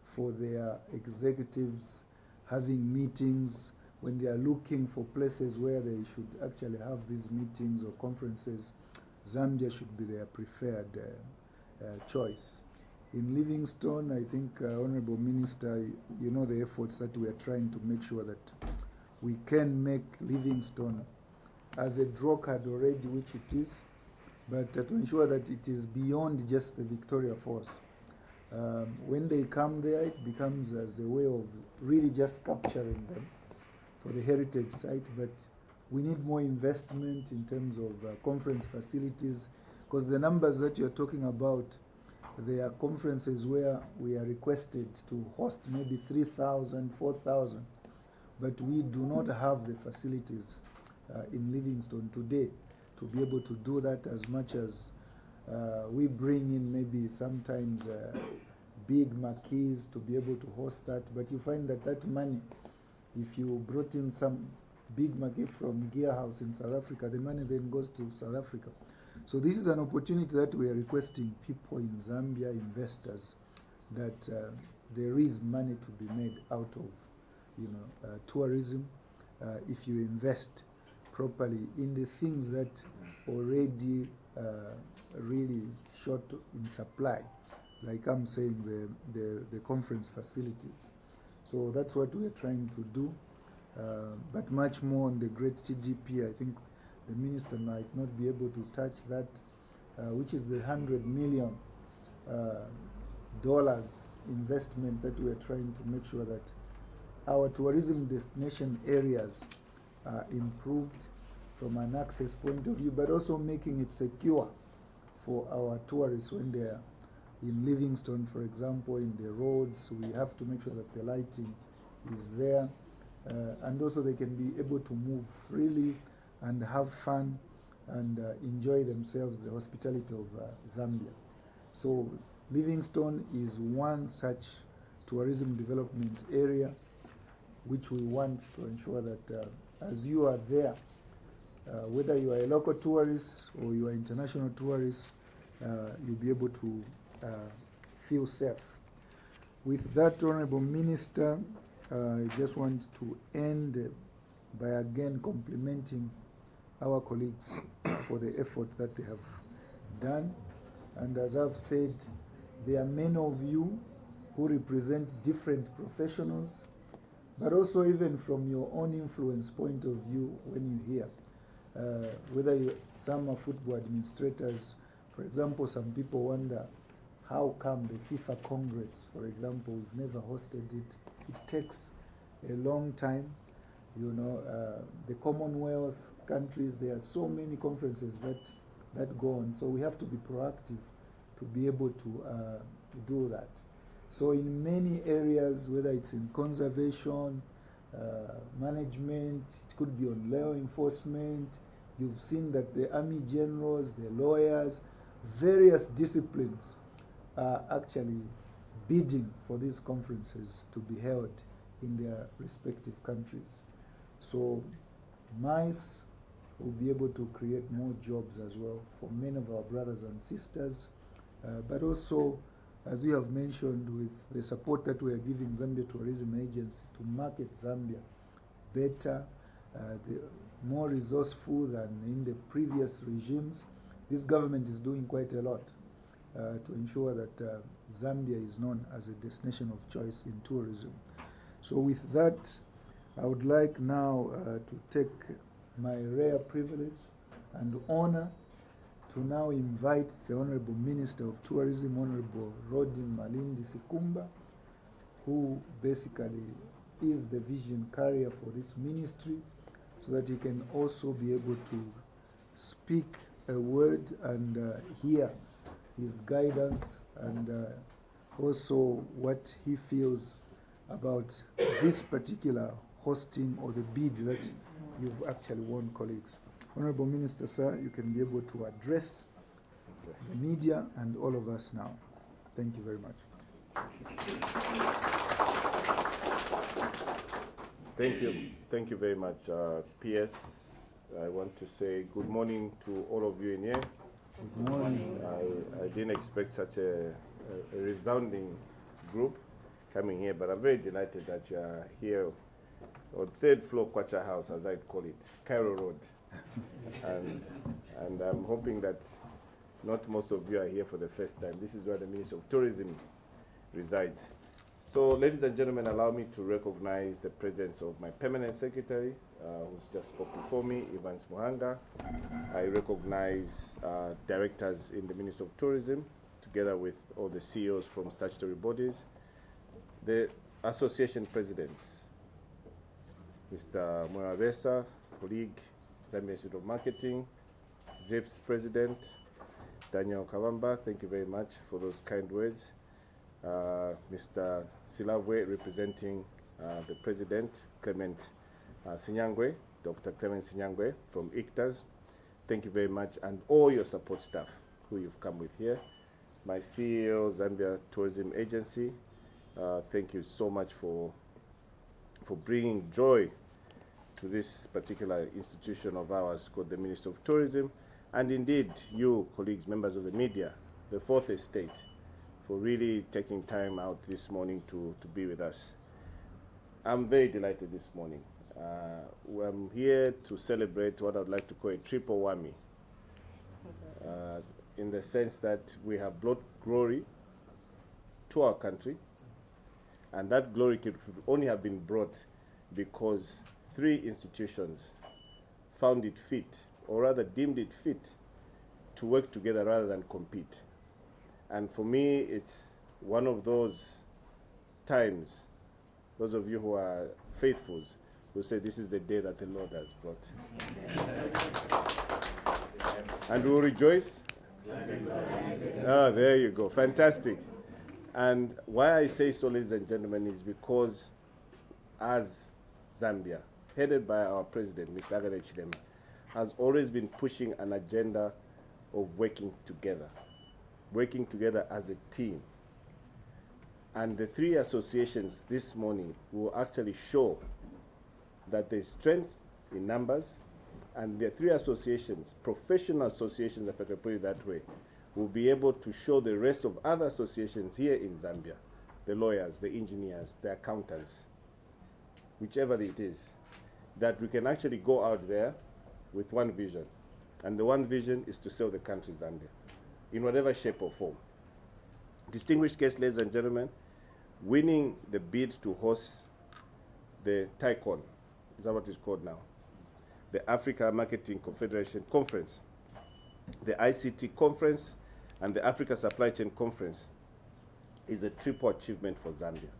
for their executives, having meetings, when they are looking for places where they should actually have these meetings or conferences, Zambia should be their preferred choice. In Livingstone, I think, Honorable Minister, you know the efforts that we are trying to make sure that we can make Livingstone as a draw card already, which it is, but to ensure that it is beyond just the Victoria Falls. When they come there, it becomes as a way of really just capturing them for the heritage site, but we need more investment in terms of conference facilities, because the numbers that you're talking about, there are conferences where we are requested to host maybe 3,000, 4,000, but we do not have the facilities in Livingstone today to be able to do that, as much as we bring in maybe sometimes big marquees to be able to host that. But you find that that money, if you brought in some big marquee from Gear House in South Africa, the money then goes to South Africa. So this is an opportunity that we are requesting people in Zambia, investors, that there is money to be made out of tourism if you invest properly in the things that already really short in supply, like I'm saying, the conference facilities. So that's what we are trying to do, but much more on the great TDP. I think the minister might not be able to touch that, which is the $100 million investment that we are trying to make sure that our tourism destination areas are improved from an access point of view, but also making it secure for our tourists when they are in Livingstone, for example, in the roads. We have to make sure that the lighting is there, and also they can be able to move freely and have fun and enjoy themselves, the hospitality of Zambia. So Livingstone is one such tourism development area which we want to ensure that as you are there, whether you are a local tourist or you are international tourist, you'll be able to feel safe. With that, Honorable Minister, I just want to end by again complimenting our colleagues for the effort that they have done. And as I've said, there are many of you who represent different professionals, but also even from your own influence point of view when you hear. Whether some are football administrators, for example, some people wonder how come the FIFA Congress, for example, we've never hosted it. It takes a long time. The Commonwealth countries, there are so many conferences that go on. So we have to be proactive to be able to do that. So in many areas, whether it's in conservation, management, it could be on law enforcement, you've seen that the army generals, the lawyers, various disciplines are actually bidding for these conferences to be held in their respective countries. So MICE will be able to create more jobs as well for many of our brothers and sisters, but also, as you have mentioned, with the support that we are giving Zambia Tourism Agency to market Zambia better, more resourceful than in the previous regimes. This government is doing quite a lot. to ensure that Zambia is known as a destination of choice in tourism. So with that, I would like now to take my rare privilege and honor to now invite the Honorable Minister of Tourism, Honorable Rodney Sikumba, who basically is the vision carrier for this ministry, so that he can also be able to speak a word and hear his guidance and also what he feels about this particular hosting or the bid that you've actually won, colleagues. Honorable Minister, sir, you can be able to address the media and all of us now. Thank you very much. Thank you very much, PS. I want to say good morning to all of you in here. Good morning. I didn't expect such a resounding group coming here, but I'm very delighted that you are here on third floor Kwacha House, as I call it, Cairo Road. and I'm hoping that not most of you are here for the first time. This is where the Minister of Tourism resides. So, ladies and gentlemen, allow me to recognize the presence of my permanent secretary, who's just spoke before me, Evans Muhanga. I recognize directors in the Ministry of Tourism, together with all the CEOs from statutory bodies, the association presidents, Mr. Mwavesa, colleague, Zambia Institute of Marketing, ZIP's president, Daniel Kawamba, thank you very much for those kind words. Mr. Silavwe, representing the president, Clement Sinyangwe, Dr. Clement Sinyangwe from ICTAZ. Thank you very much, and all your support staff who you've come with here. My CEO, Zambia Tourism Agency, thank you so much for bringing joy to this particular institution of ours called the Ministry of Tourism, and indeed you, colleagues, members of the media, the Fourth Estate, for really taking time out this morning to be with us. I'm very delighted this morning. I'm here to celebrate what I'd like to call a triple whammy, in the sense that we have brought glory to our country, and that glory could only have been brought because 3 institutions found it fit, or rather deemed it fit, to work together rather than compete. And for me, it's one of those times, those of you who are faithfuls will say this is the day that the Lord has brought. And we will rejoice. Oh, there you go. Fantastic. And why I say so, ladies and gentlemen, is because as Zambia, headed by our president, Mr. Agade Chilema, has always been pushing an agenda of working together as a team. And the 3 associations this morning will actually show that there's strength in numbers, and the 3 associations, professional associations, if I can put it that way, will be able to show the rest of other associations here in Zambia, the lawyers, the engineers, the accountants, whichever it is, that we can actually go out there with one vision. And the one vision is to sell the country Zambia, in whatever shape or form. Distinguished guests, ladies and gentlemen, winning the bid to host the TICON, is that what it's called now? The Africa Marketing Confederation Conference, the ICT Conference, and the Africa Supply Chain Conference is a triple achievement for Zambia.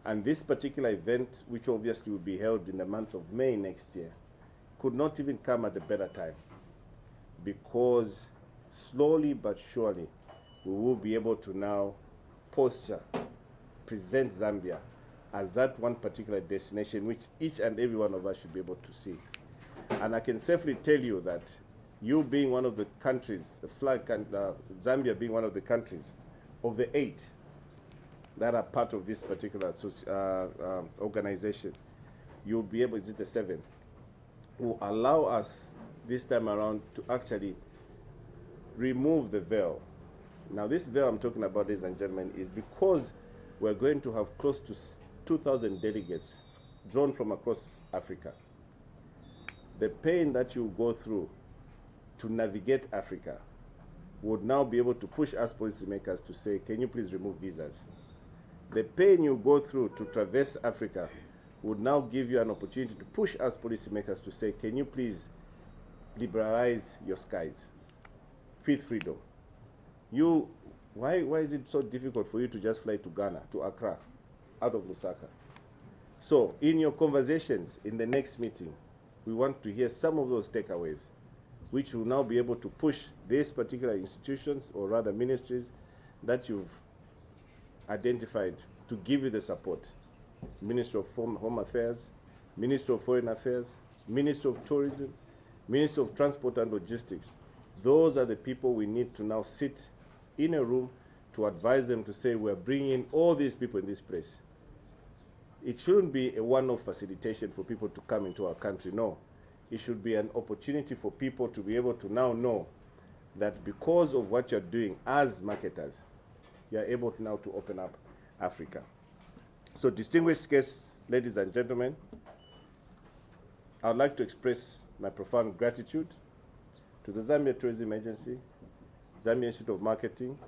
And this particular event, which obviously will be held in the month of May next year, could not even come at a better time, because slowly but surely we will be able to now present Zambia as that one particular destination which each and every one of us should be able to see. And I can safely tell you that you being one of the countries, the flag, Zambia being one of the countries of the 8 that are part of this particular organization, you'll be able, is it the 7, will allow us this time around to actually remove the veil. Now this veil I'm talking about, ladies and gentlemen, is because we're going to have close to 2,000 delegates drawn from across Africa. The pain that you go through to navigate Africa would now be able to push us policymakers to say, can you please remove visas? The pain you go through to traverse Africa would now give you an opportunity to push us policymakers to say, can you please liberalize your skies? Fifth freedom. Why is it so difficult for you to just fly to Ghana, to Accra, out of Lusaka? So in your conversations in the next meeting, we want to hear some of those takeaways, which will now be able to push these particular institutions, or rather ministries, that you've identified to give you the support. Minister of Home Affairs, Minister of Foreign Affairs, Minister of Tourism, Minister of Transport and Logistics. Those are the people we need to now sit in a room to advise them to say, we're bringing in all these people in this place. It shouldn't be a one-off facilitation for people to come into our country, no. It should be an opportunity for people to be able to now know that because of what you're doing as marketers, you're able to now to open up Africa. So distinguished guests, ladies and gentlemen, I would like to express my profound gratitude to the Zambia Tourism Agency, Zambia Institute of Marketing,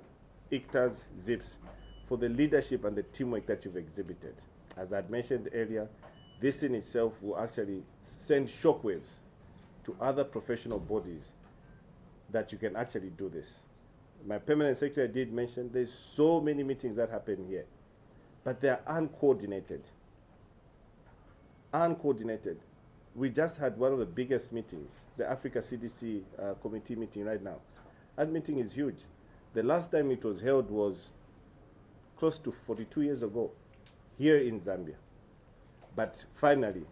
ICTAZ, ZIPS, for the leadership and the teamwork that you've exhibited. As I had mentioned earlier, this in itself will actually send shockwaves to other professional bodies that you can actually do this. My permanent secretary did mention there's so many meetings that happen here, but they are uncoordinated. Uncoordinated. We just had one of the biggest meetings, the Africa CDC committee meeting right now. That meeting is huge. The last time it was held was close to 42 years ago here in Zambia. But finally,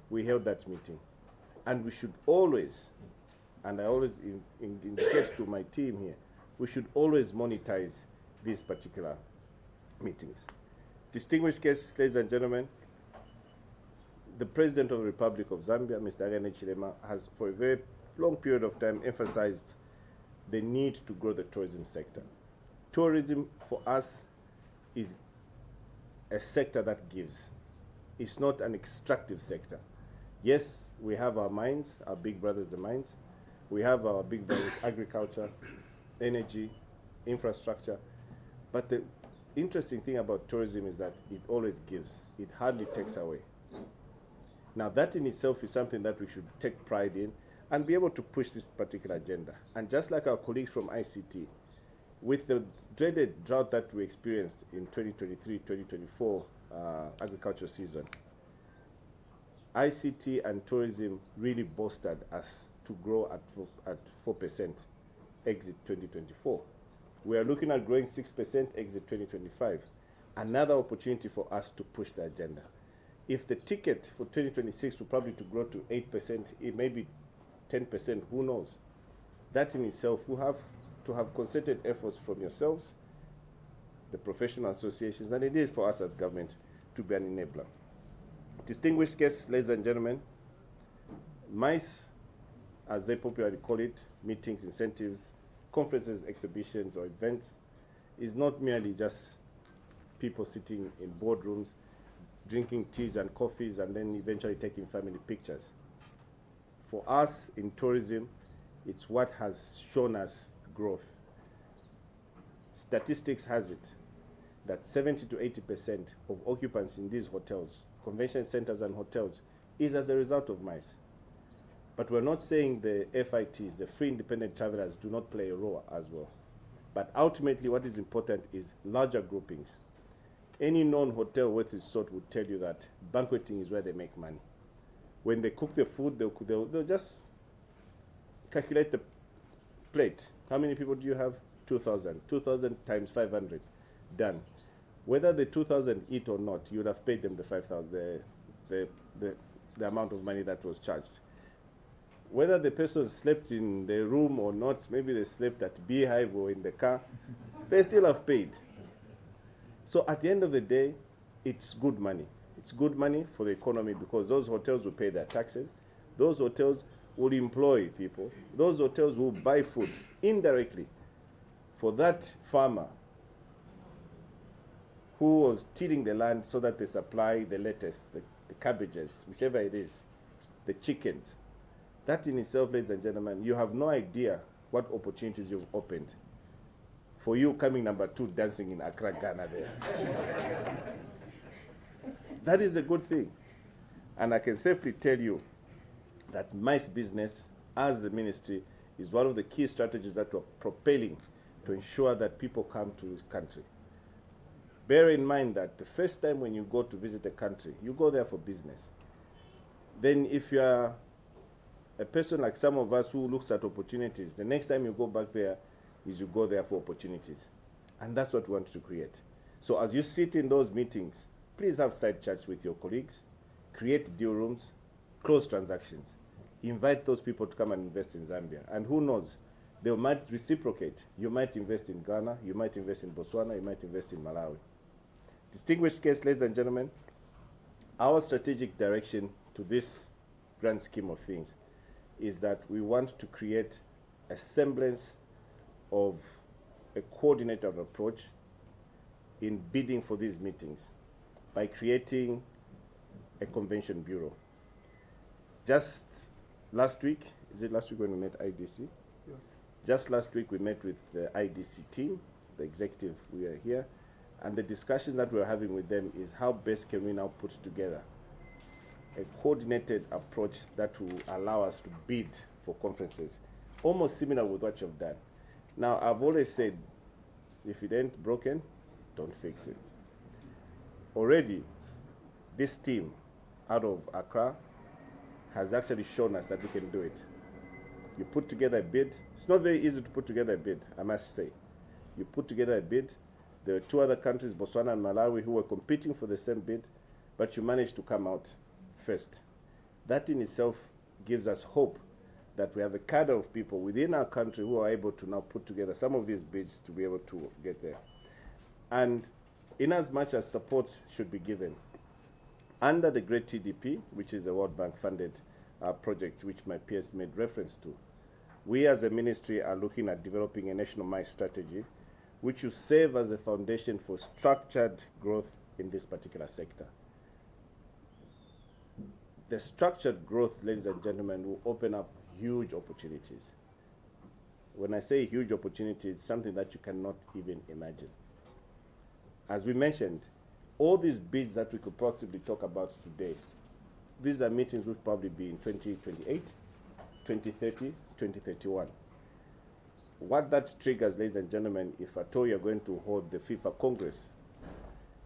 we held that meeting. And we should always, and I always indicate to my team here, we should always monetize these particular meetings. Distinguished guests, ladies and gentlemen, the President of the Republic of Zambia, Mr. Hakainde Hichilema, has for a very long period of time emphasized the need to grow the tourism sector. Tourism for us is a sector that gives. It's not an extractive sector. Yes, we have our mines, our big brothers, the mines. We have our big brothers, agriculture, energy, infrastructure. But the interesting thing about tourism is that it always gives. It hardly takes away. Now that in itself is something that we should take pride in and be able to push this particular agenda. And just like our colleagues from ICT, with the dreaded drought that we experienced in 2023-2024 agricultural season, ICT and tourism really bolstered us to grow at 4% exit 2024. We are looking at growing 6% exit 2025. Another opportunity for us to push the agenda. If the ticket for 2026 will probably to grow to 8%, it may be 10%, who knows? That in itself will have to have concerted efforts from yourselves, the professional associations, and it is for us as government to be an enabler. Distinguished guests, ladies and gentlemen, MICE, as they popularly call it, meetings, incentives, conferences, exhibitions, or events, is not merely just people sitting in boardrooms, drinking teas and coffees, and then eventually taking family pictures. For us in tourism, it's what has shown us growth. Statistics has it that 70 to 80% of occupants in these hotels, convention centers and hotels, is as a result of MICE. But we're not saying the FITs, the free independent travelers, do not play a role as well. But ultimately what is important is larger groupings. Any non-hotel worth its salt would tell you that banqueting is where they make money. When they cook the food, they'll just calculate the plate. How many people do you have? 2,000. 2,000 times 500. Done. Whether the 2,000 eat or not, you would have paid them the 5,000, the amount of money that was charged. Whether the person slept in the room or not, maybe they slept at Beehive or in the car, they still have paid. So at the end of the day, it's good money. It's good money for the economy because those hotels will pay their taxes. Those hotels will employ people. Those hotels will buy food indirectly for that farmer who was tilling the land so that they supply the lettuce, the cabbages, whichever it is, the chickens. That in itself, ladies and gentlemen, you have no idea what opportunities you've opened for you coming number 2 dancing in Accra, Ghana there. That is a good thing. And I can safely tell you that MICE business, as the ministry, is one of the key strategies that we're propelling to ensure that people come to this country. Bear in mind that the first time when you go to visit a country, you go there for business. Then if you are a person like some of us who looks at opportunities, the next time you go back there is you go there for opportunities. And that's what we want to create. So as you sit in those meetings, please have side chats with your colleagues, create deal rooms, close transactions. Invite those people to come and invest in Zambia. And who knows, they might reciprocate. You might invest in Ghana, you might invest in Botswana, you might invest in Malawi. Distinguished guests, ladies and gentlemen, our strategic direction to this grand scheme of things is that we want to create a semblance of a coordinated approach in bidding for these meetings by creating a convention bureau. Just last week, is it last week when we met IDC? Yeah. Just last week we met with the IDC team, the executive, we are here, and the discussions that we're having with them is how best can we now put together a coordinated approach that will allow us to bid for conferences, almost similar with what you've done. Now, I've always said, if it ain't broken, don't fix it. Already, this team out of Accra has actually shown us that we can do it. You put together a bid. It's not very easy to put together a bid, I must say. You put together a bid. There were 2 other countries, Botswana and Malawi, who were competing for the same bid, but you managed to come out first. That in itself gives us hope that we have a cadre of people within our country who are able to now put together some of these bids to be able to get there. And in as much as support should be given, under the Great TDP, which is a World Bank funded project which my peers made reference to, we as a ministry are looking at developing a national MICE strategy which will serve as a foundation for structured growth in this particular sector. The structured growth, ladies and gentlemen, will open up huge opportunities. When I say huge opportunities, something that you cannot even imagine. As we mentioned, all these bids that we could possibly talk about today, these are meetings which will probably be in 2028, 2030, 2031. What that triggers, ladies and gentlemen, if at all you're going to hold the FIFA Congress,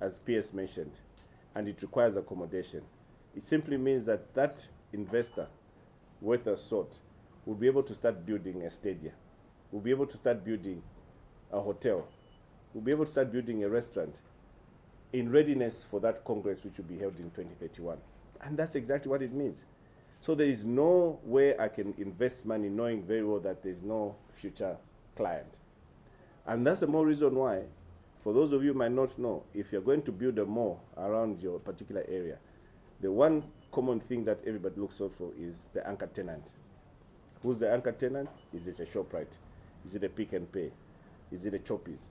as PS mentioned, and it requires accommodation, it simply means that that investor, worth a sort, will be able to start building a stadium, will be able to start building a hotel, will be able to start building a restaurant in readiness for that Congress which will be held in 2031. And that's exactly what it means. So there is no way I can invest money knowing very well that there's no future client. And that's the more reason why, for those of you who might not know, if you're going to build a mall around your particular area, the one common thing that everybody looks out for is the anchor tenant. Who's the anchor tenant? Is it a ShopRite? Is it a Pick and Pay? Is it a Choppies?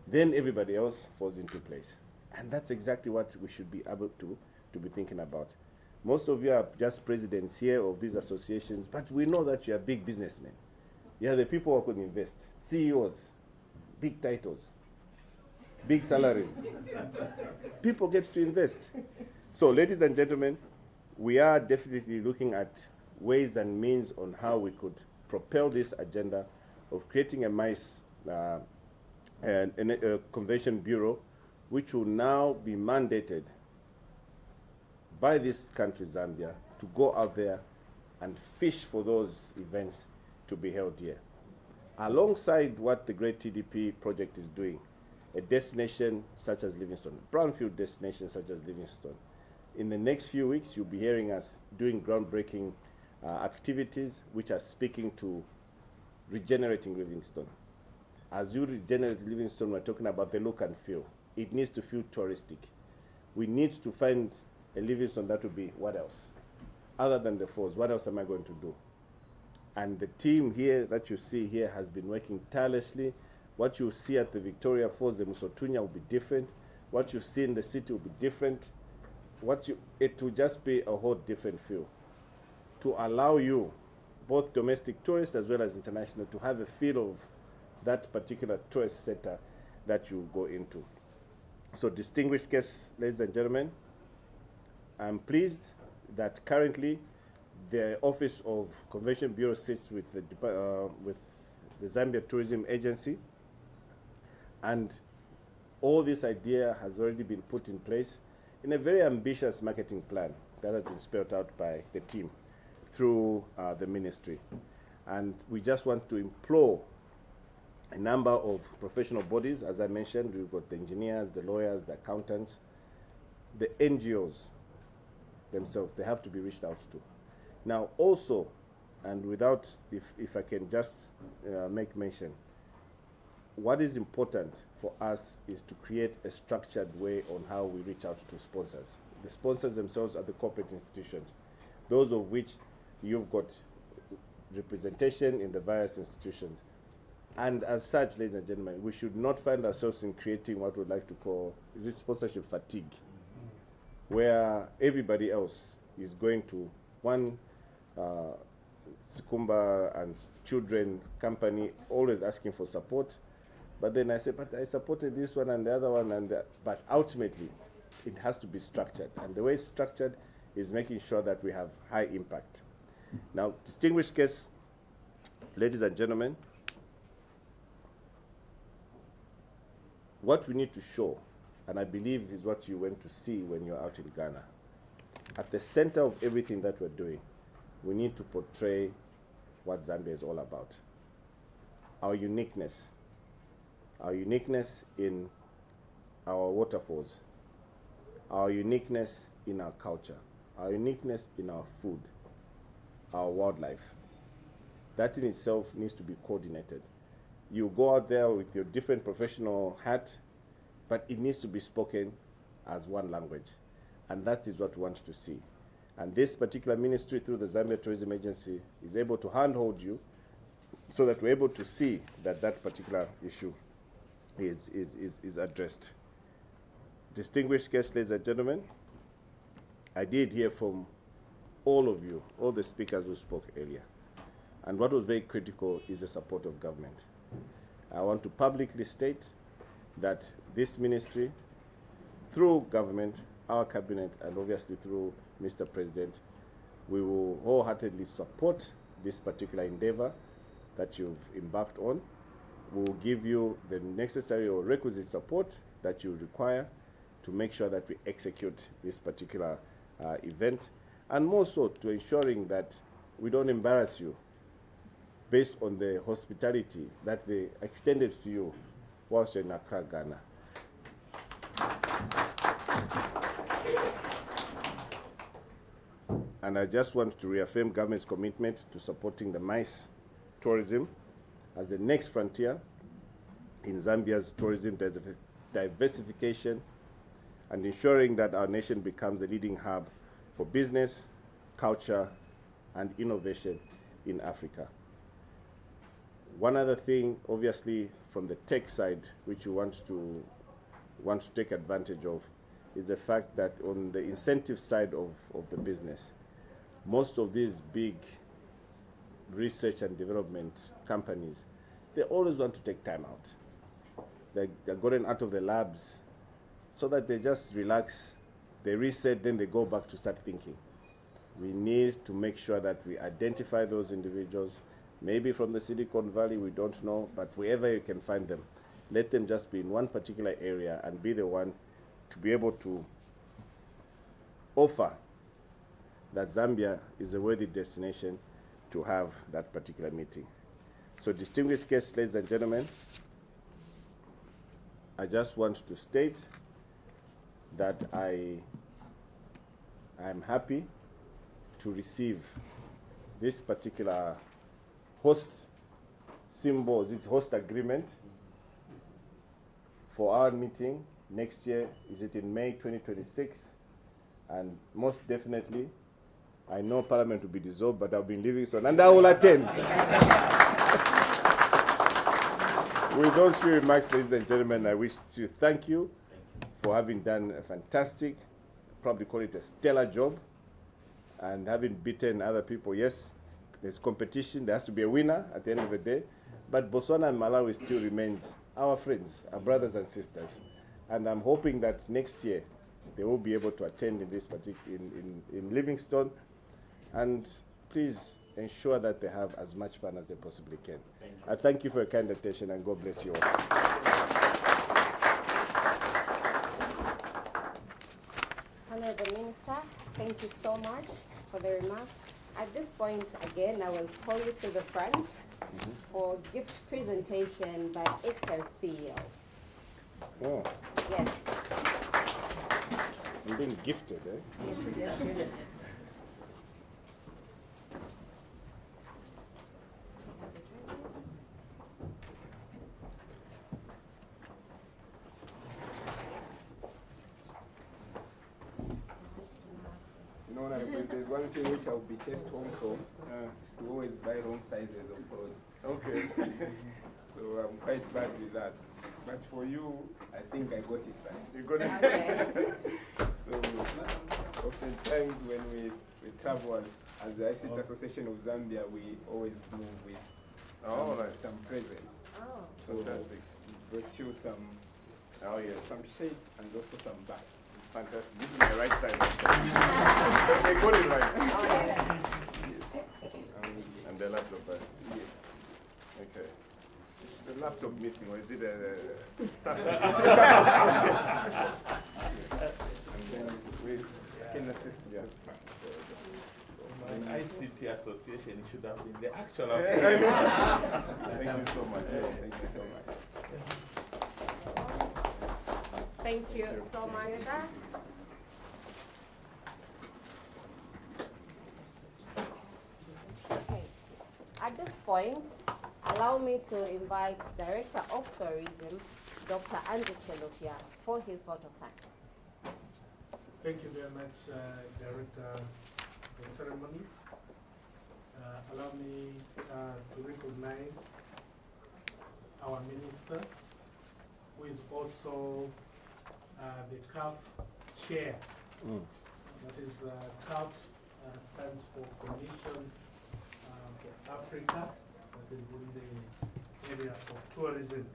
Then everybody else falls into place. And that's exactly what we should be able to be thinking about. Most of you are just presidents here of these associations, but we know that you are big businessmen. You are the people who could invest. CEOs, big titles, big salaries. People get to invest. So, ladies and gentlemen, we are definitely looking at ways and means on how we could propel this agenda of creating a MICE convention bureau, which will now be mandated by this country, Zambia, to go out there and fish for those events to be held here. Alongside what the Great TDP project is doing, a destination such as Livingstone, a brownfield destination such as Livingstone, in the next few weeks, you'll be hearing us doing groundbreaking activities which are speaking to regenerating Livingstone. As you regenerate Livingstone, we're talking about the look and feel. It needs to feel touristic. We need to find a Livingstone that will be, what else? Other than the falls, what else am I going to do? And the team here that you see here has been working tirelessly. What you see at the Victoria Falls, the Musotunya, will be different. What you see in the city will be different. It will just be a whole different feel to allow you, both domestic tourists as well as international, to have a feel of that particular tourist center that you go into. So distinguished guests, ladies and gentlemen, I'm pleased that currently the Office of Convention Bureau sits with the Zambia Tourism Agency, and all this idea has already been put in place in a very ambitious marketing plan that has been spelled out by the team through the ministry. And we just want to implore a number of professional bodies. As I mentioned, we've got the engineers, the lawyers, the accountants, the NGOs themselves. They have to be reached out to. Now also, and without, if I can just make mention, what is important for us is to create a structured way on how we reach out to sponsors. The sponsors themselves are the corporate institutions, those of which you've got representation in the various institutions. And as such, ladies and gentlemen, we should not find ourselves in creating what we'd like to call, is it sponsorship fatigue, where everybody else is going to one Sikumba and children company always asking for support. But then I say, but I supported this one and the other one, and but ultimately, it has to be structured. And the way it's structured is making sure that we have high impact. Now, distinguished guests, ladies and gentlemen, what we need to show, and I believe is what you went to see when you're out in Ghana, at the center of everything that we're doing, we need to portray what Zambia is all about. Our uniqueness in our waterfalls, our uniqueness in our culture, our uniqueness in our food, our wildlife. That in itself needs to be coordinated. You go out there with your different professional hat, but it needs to be spoken as one language. And that is what we want to see. And this particular ministry, through the Zambia Tourism Agency, is able to handhold you so that we're able to see that that particular issue is addressed. Distinguished guests, ladies and gentlemen, I did hear from all of you, all the speakers who spoke earlier. And what was very critical is the support of government. I want to publicly state that this ministry, through government, our cabinet, and obviously through Mr. President, we will wholeheartedly support this particular endeavor that you've embarked on. We will give you the necessary or requisite support that you require to make sure that we execute this particular event, and more so to ensuring that we don't embarrass you based on the hospitality that they extended to you whilst you're in Accra, Ghana. And I just want to reaffirm government's commitment to supporting the MICE tourism as the next frontier in Zambia's tourism diversification and ensuring that our nation becomes a leading hub for business, culture, and innovation in Africa. One other thing, obviously, from the tech side, which we want to take advantage of, is the fact that on the incentive side of the business, most of these big research and development companies, they always want to take time out. They're going out of the labs so that they just relax, they reset, then they go back to start thinking. We need to make sure that we identify those individuals, maybe from the Silicon Valley, we don't know, but wherever you can find them, let them just be in one particular area and be the one to be able to offer that Zambia is a worthy destination to have that particular meeting. So distinguished guests, ladies and gentlemen, I just want to state that I am happy to receive this particular host symbols, this host agreement for our meeting next year. Is it in May 2026? And most definitely, I know Parliament will be dissolved, but I'll be in Livingston and I will attend. With those few remarks, ladies and gentlemen, I wish to thank you for having done a fantastic, probably call it a stellar job, and having beaten other people. Yes, there's competition, there has to be a winner at the end of the day, but Botswana and Malawi still remains our friends, our brothers and sisters. And I'm hoping that next year they will be able to attend in this particular in Livingstone. And please ensure that they have as much fun as they possibly can. I thank you for your kind attention, and God bless you all. Honorable Minister, thank you so much for the remarks. At this point, again, I will call you to the front for gift presentation by ICTAZ CEO. Oh, Yes. I'm being gifted, eh? Yes, yes. No, there's one thing which I'll be chased home from is to always buy wrong sizes of clothes. Okay. So I'm quite bad with that. But for you, I think I got it right. You got it? Okay. So oftentimes when we travel as the ICTAZ Association of Zambia, we always move with some presents. Oh. So Fantastic. we brought you some some shade and also some bags. Fantastic. This is my right side. They got it right. Oh, yeah. And the laptop, right? Yes. Okay. Is the laptop missing, or is it a surface? And then we can assist you. My ICT association should have been the actual Thank you so much. Thank you so much. Thank you so much, sir. Okay. At this point, allow me to invite Director of Tourism, Dr. Andrew Chelofia, for his vote of thanks. Thank you very much, Director of Ceremony. Allow me to recognize our Minister, who is also the CAF Chair. That is, CAF stands for Commission for Africa, that is in the area of tourism.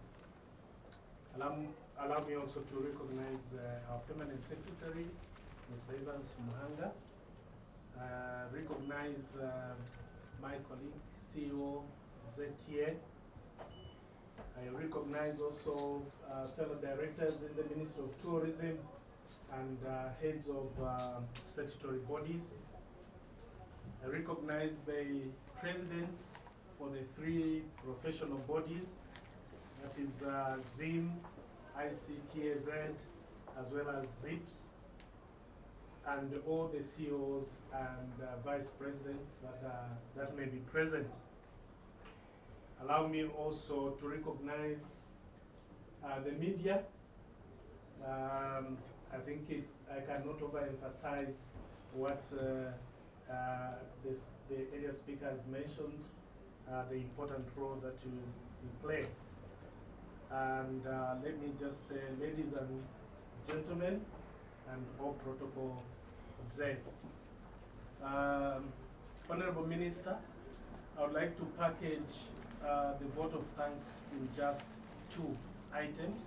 Allow me also to recognize our Permanent Secretary, Mr. Evans Muhanga. Recognize my colleague, CEO ZTA. I recognize also fellow directors in the Ministry of Tourism and heads of statutory bodies. I recognize the presidents for the 3 professional bodies, that is ZIM, ICTAZ, as well as ZIPS, and all the CEOs and vice presidents that may be present. Allow me also to recognize the media. I think I cannot overemphasize what the area speaker has mentioned, the important role that you play. And let me just say, ladies and gentlemen, and all protocol observed. Honorable Minister, I would like to package the vote of thanks in just 2 items,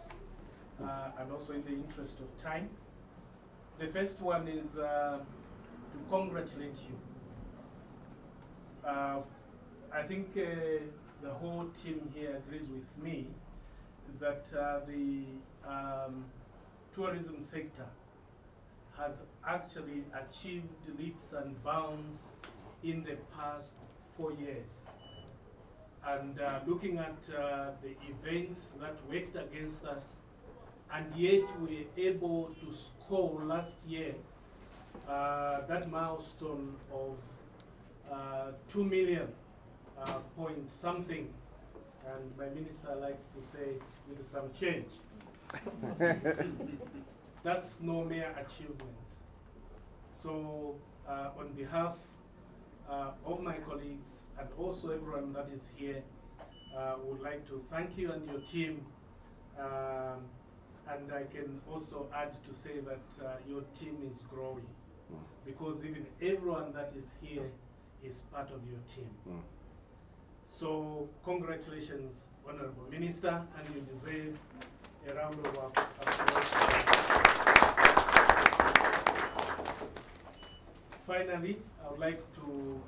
and also in the interest of time. The first one is to congratulate you. I think the whole team here agrees with me that the tourism sector has actually achieved leaps and bounds in the past 4 years. And looking at the events that worked against us, and yet we were able to score last year that milestone of 2 million point something, and my minister likes to say with some change. That's no mere achievement. So on behalf of my colleagues and also everyone that is here, would like to thank you and your team. And I can also add to say that your team is growing, because even everyone that is here is part of your team. So congratulations, Honorable Minister, and you deserve a round of applause. Finally, I would like to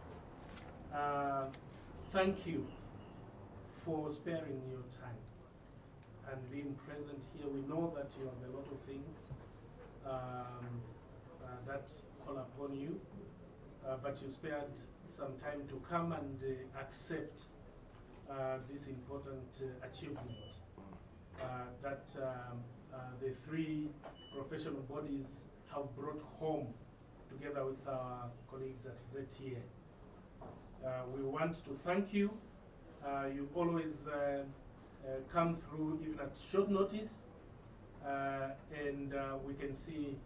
thank you for sparing your time and being present here. We know that you have a lot of things that call upon you, but you spared some time to come and accept this important achievement that the three professional bodies have brought home together with our colleagues at ZTA. We want to thank you. You always come through even at short notice, and we can see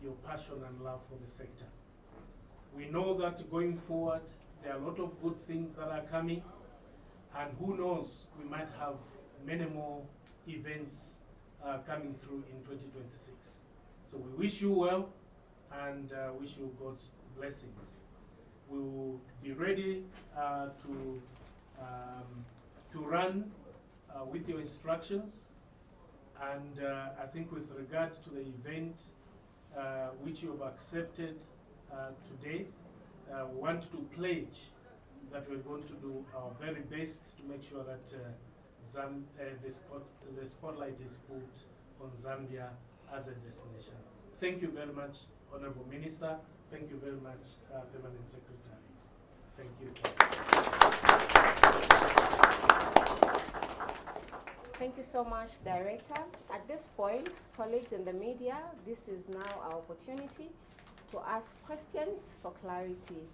your passion and love for the sector. We know that going forward, there are a lot of good things that are coming, and who knows, we might have many more events coming through in 2026. So we wish you well and wish you God's blessings. We will be ready to run with your instructions, and I think with regard to the event which you have accepted today, we want to pledge that we're going to do our very best to make sure that the spotlight is put on Zambia as a destination. Thank you very much, Honorable Minister. Thank you very much, Permanent Secretary. Thank you. Thank you so much, Director. At this point, colleagues in the media, this is now our opportunity to ask questions for clarity.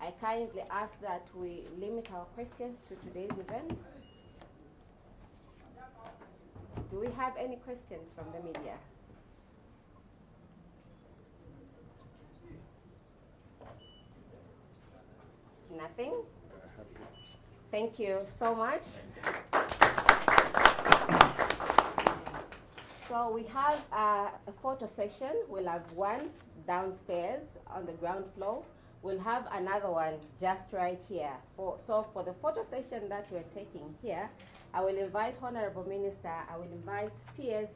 I kindly ask that we limit our questions to today's event. Do we have any questions from the media? Nothing? Thank you so much. So we have a photo session. We'll have one downstairs on the ground floor. We'll have another one just right here. So for the photo session that we're taking here, I will invite Honorable Minister, I will invite PS